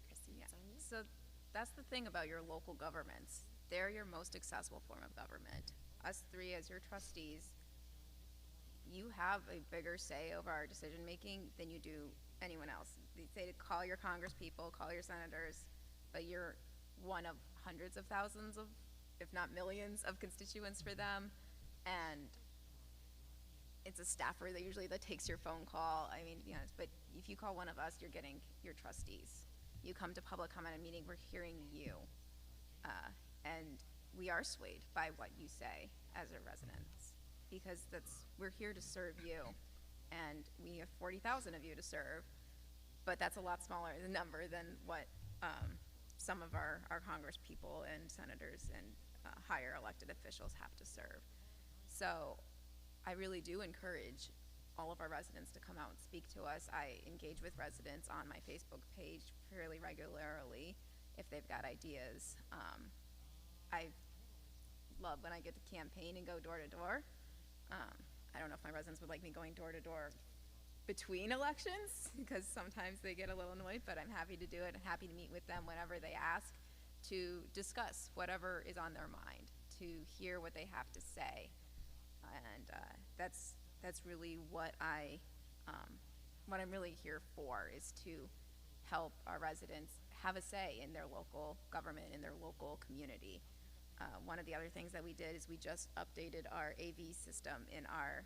Kristen, Yeah. it's on you. So that's the thing about your local governments. They're your most accessible form of government. Us three, as your trustees, you have a bigger say over our decision making than you do anyone else. They say to call your Congress people, call your senators, but you're one of hundreds of thousands of, if not millions, of constituents for them. And it's a staffer that takes your phone call. I mean, to be honest, but if you call one of us, you're getting your trustees. You come to public comment and meeting, we're hearing you. And we are swayed by what you say as a residents, because we're here to serve you. And we have 40,000 of you to serve, but that's a lot smaller the number than what some of our Congress people and senators and higher elected officials have to serve. So I really do encourage all of our residents to come out and speak to us. I engage with residents on my Facebook page fairly regularly if they've got ideas. I love when I get to campaign and go door to door. I don't know if my residents would like me going door to door between elections, because sometimes they get a little annoyed, but I'm happy to do it and happy to meet with them whenever they ask to discuss whatever is on their mind, to hear what they have to say. And that's really what I'm really here for, is to help our residents have a say in their local government, in their local community. One of the other things that we did is we just updated our AV system in our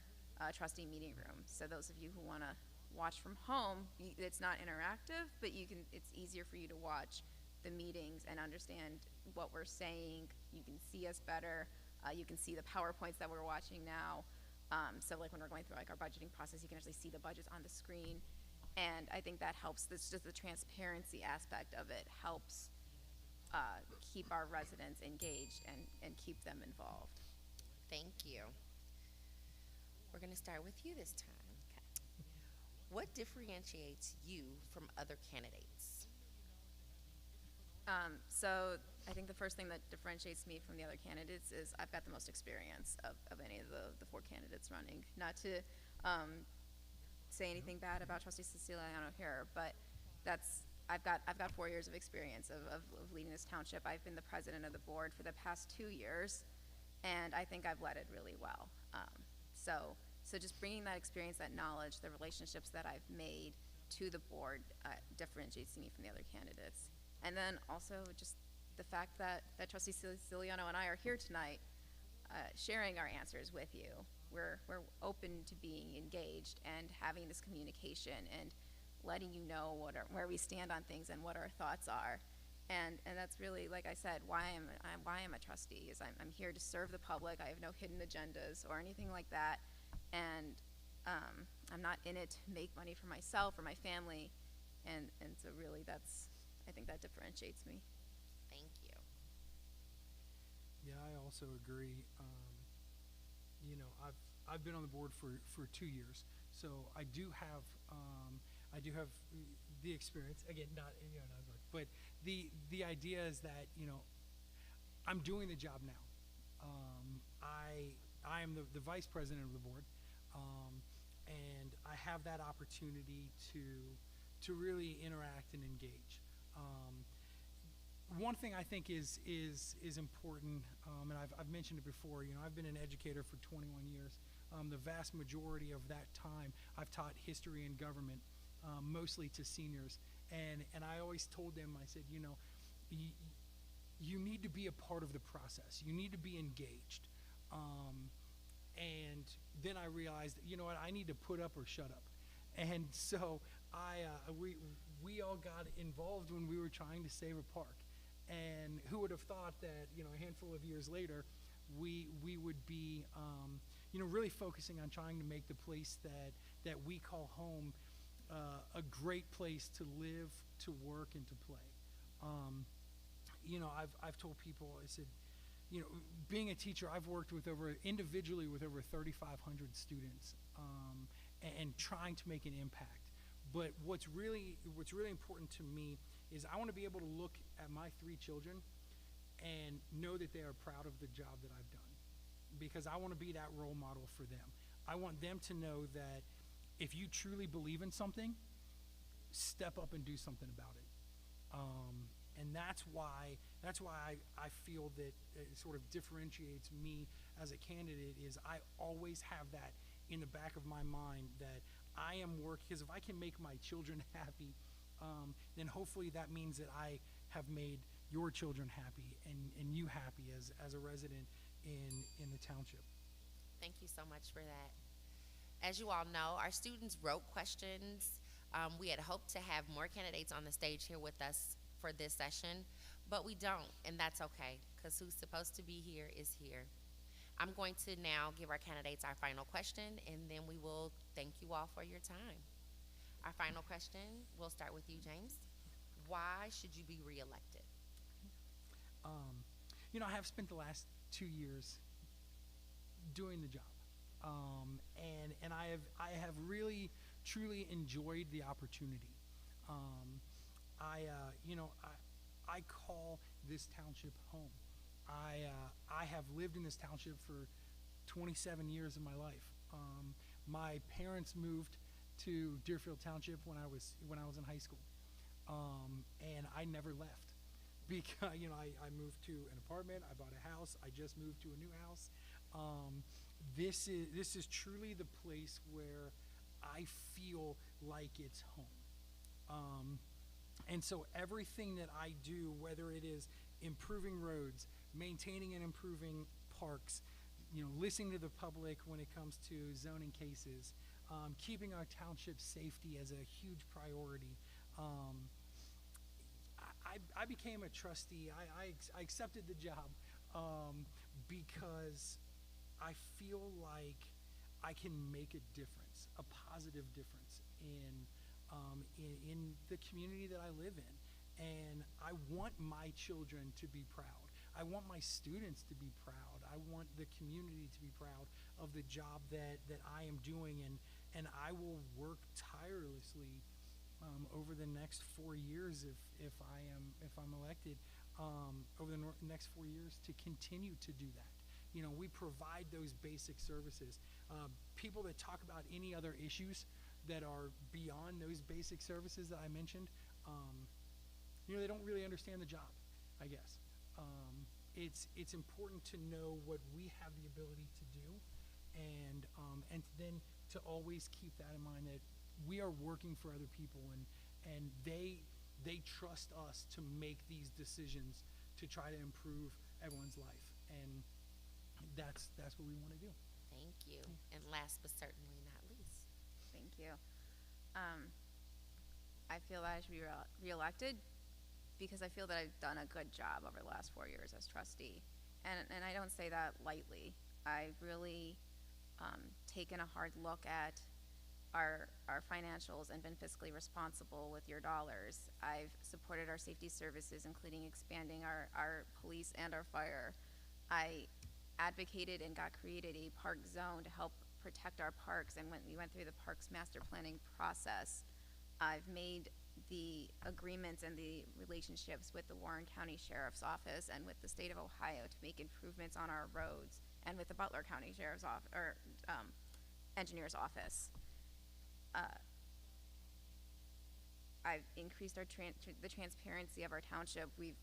trustee meeting room. So those of you who want to watch from home, it's not interactive, but it's easier for you to watch the meetings and understand what we're saying. You can see us better. You can see the PowerPoints that we're watching now. So like when we're going through like our budgeting process, you can actually see the budgets on the screen. And I think that helps. This just the transparency aspect of it helps keep our residents engaged and keep them involved. Thank you. We're going to start with you this time. Okay. What differentiates you from other candidates? So I think the first thing that differentiates me from the other candidates is I've got the most experience of any of the four candidates running. Not to say anything bad about Trustee Siciliano here, but I've got 4 years of experience of leading this township. I've been the president of the board for the past 2 years, and I think I've led it really well. So just bringing that experience, that knowledge, the relationships that I've made to the board differentiates me from the other candidates. And then also just the fact that Trustee Siciliano and I are here tonight sharing our answers with you. We're open to being engaged and having this communication and letting you know where we stand on things and what our thoughts are. And that's really, like I said, why I'm a trustee, is I'm here to serve the public. I have no hidden agendas or anything like that. And I'm not in it to make money for myself or my family. And so really I think that differentiates me. Thank you. Yeah, I also agree. I've been on the board for 2 years, so I do have the experience. Again, not much, but the idea is that I'm doing the job now. I am the vice president of the board, and I have that opportunity to really interact and engage. One thing I think is important, and I've mentioned it before. I've been an educator for 21 years. The vast majority of that time, I've taught history and government, mostly to seniors. And I always told them, I said, you need to be a part of the process. You need to be engaged. And then I realized, I need to put up or shut up. And so we all got involved when we were trying to save a park. And who would have thought that, a handful of years later, we would be, really focusing on trying to make the place that we call home a great place to live, to work, and to play. I've told people, I said, being a teacher, I've worked individually with over 3,500 students, and trying to make an impact. But what's really important to me is I want to be able to look at my 3 children and know that they are proud of the job that I've done, because I want to be that role model for them. I want them to know that if you truly believe in something, step up and do something about it. And that's why I feel that it sort of differentiates me as a candidate is I always have that in the back of my mind that I am working, because if I can make my children happy, then hopefully that means that I have made your children happy and you happy as a resident in the township. Thank you so much for that. As you all know, our students wrote questions. We had hoped to have more candidates on the stage here with us for this session, but we don't, and that's okay, because who's supposed to be here is here. I'm going to now give our candidates our final question, and then we will thank you all for your time. Our final question, we'll start with you, James. Why should you be reelected? You know, I have spent the last 2 years doing the job, and I have really truly enjoyed the opportunity. I call this township home. I have lived in this township for 27 years of my life. My parents moved to Deerfield Township when I was in high school, and I never left. Because I moved to an apartment, I bought a house, I just moved to a new house. This is truly the place where I feel like it's home. And so everything that I do, whether it is improving roads, maintaining and improving parks, listening to the public when it comes to zoning cases, keeping our township safety as a huge priority. I became a trustee. I accepted the job because I feel like I can make a difference, a positive difference in the community that I live in. And I want my children to be proud. I want my students to be proud. I want the community to be proud of the job that I am doing, and I will work tirelessly over the next 4 years if I'm elected, over the next 4 years to continue to do that. We provide those basic services. People that talk about any other issues that are beyond those basic services that I mentioned, they don't really understand the job, I guess. It's important to know what we have the ability to do, and then to always keep that in mind, that we are working for other people, and they trust us to make these decisions to try to improve everyone's life, and that's what we want to do. Thank you. And last but certainly not least. Thank you. I feel that I should be reelected because I feel that I've done a good job over the last 4 years as trustee, and I don't say that lightly. I've really taken a hard look at our financials and been fiscally responsible with your dollars. I've supported our safety services, including expanding our police and our fire. I advocated and got created a park zone to help protect our parks, and when we went through the parks master planning process, I've made the agreements and the relationships with the Warren County Sheriff's Office and with the state of Ohio to make improvements on our roads, and with the Butler County Sheriff's Office, or Engineer's Office. I've increased the transparency of our township. We've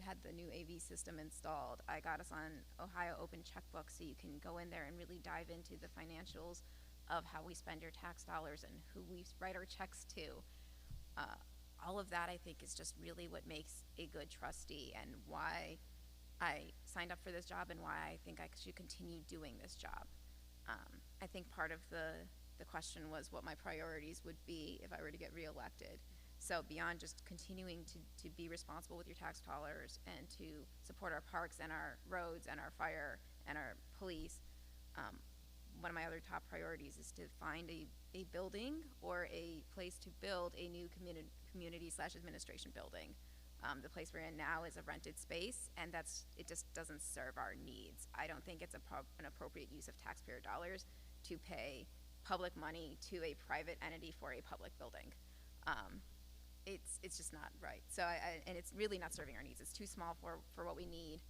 had the new AV system installed. I got us on Ohio Open Checkbook, so you can go in there and really dive into the financials of how we spend your tax dollars and who we write our checks to. All of that, I think, is just really what makes a good trustee, and why I signed up for this job, and why I think I should continue doing this job. I think part of the question was what my priorities would be if I were to get reelected. So beyond just continuing to be responsible with your tax dollars and to support our parks and our roads and our fire and our police, one of my other top priorities is to find a building or a place to build a new community/administration building. The place we're in now is a rented space, and it just doesn't serve our needs. I don't think it's an appropriate use of taxpayer dollars to pay public money to a private entity for a public building. it's just not right. So and it's really not serving our needs. It's too small for what we need.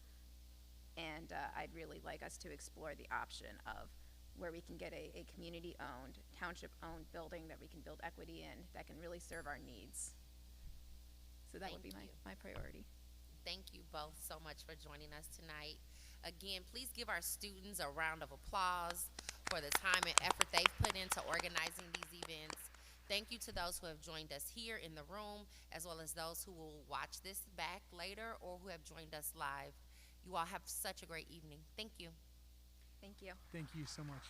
And I'd really like us to explore the option of where we can get a community-owned, township-owned building that we can build equity in that can really serve our needs. So that would be my priority. Thank you both so much for joining us tonight. Again, please give our students a round of applause for the time and effort they've put into organizing these events. Thank you to those who have joined us here in the room, as well as those who will watch this back later or who have joined us live. You all have such a great evening. Thank you. Thank you. Thank you so much.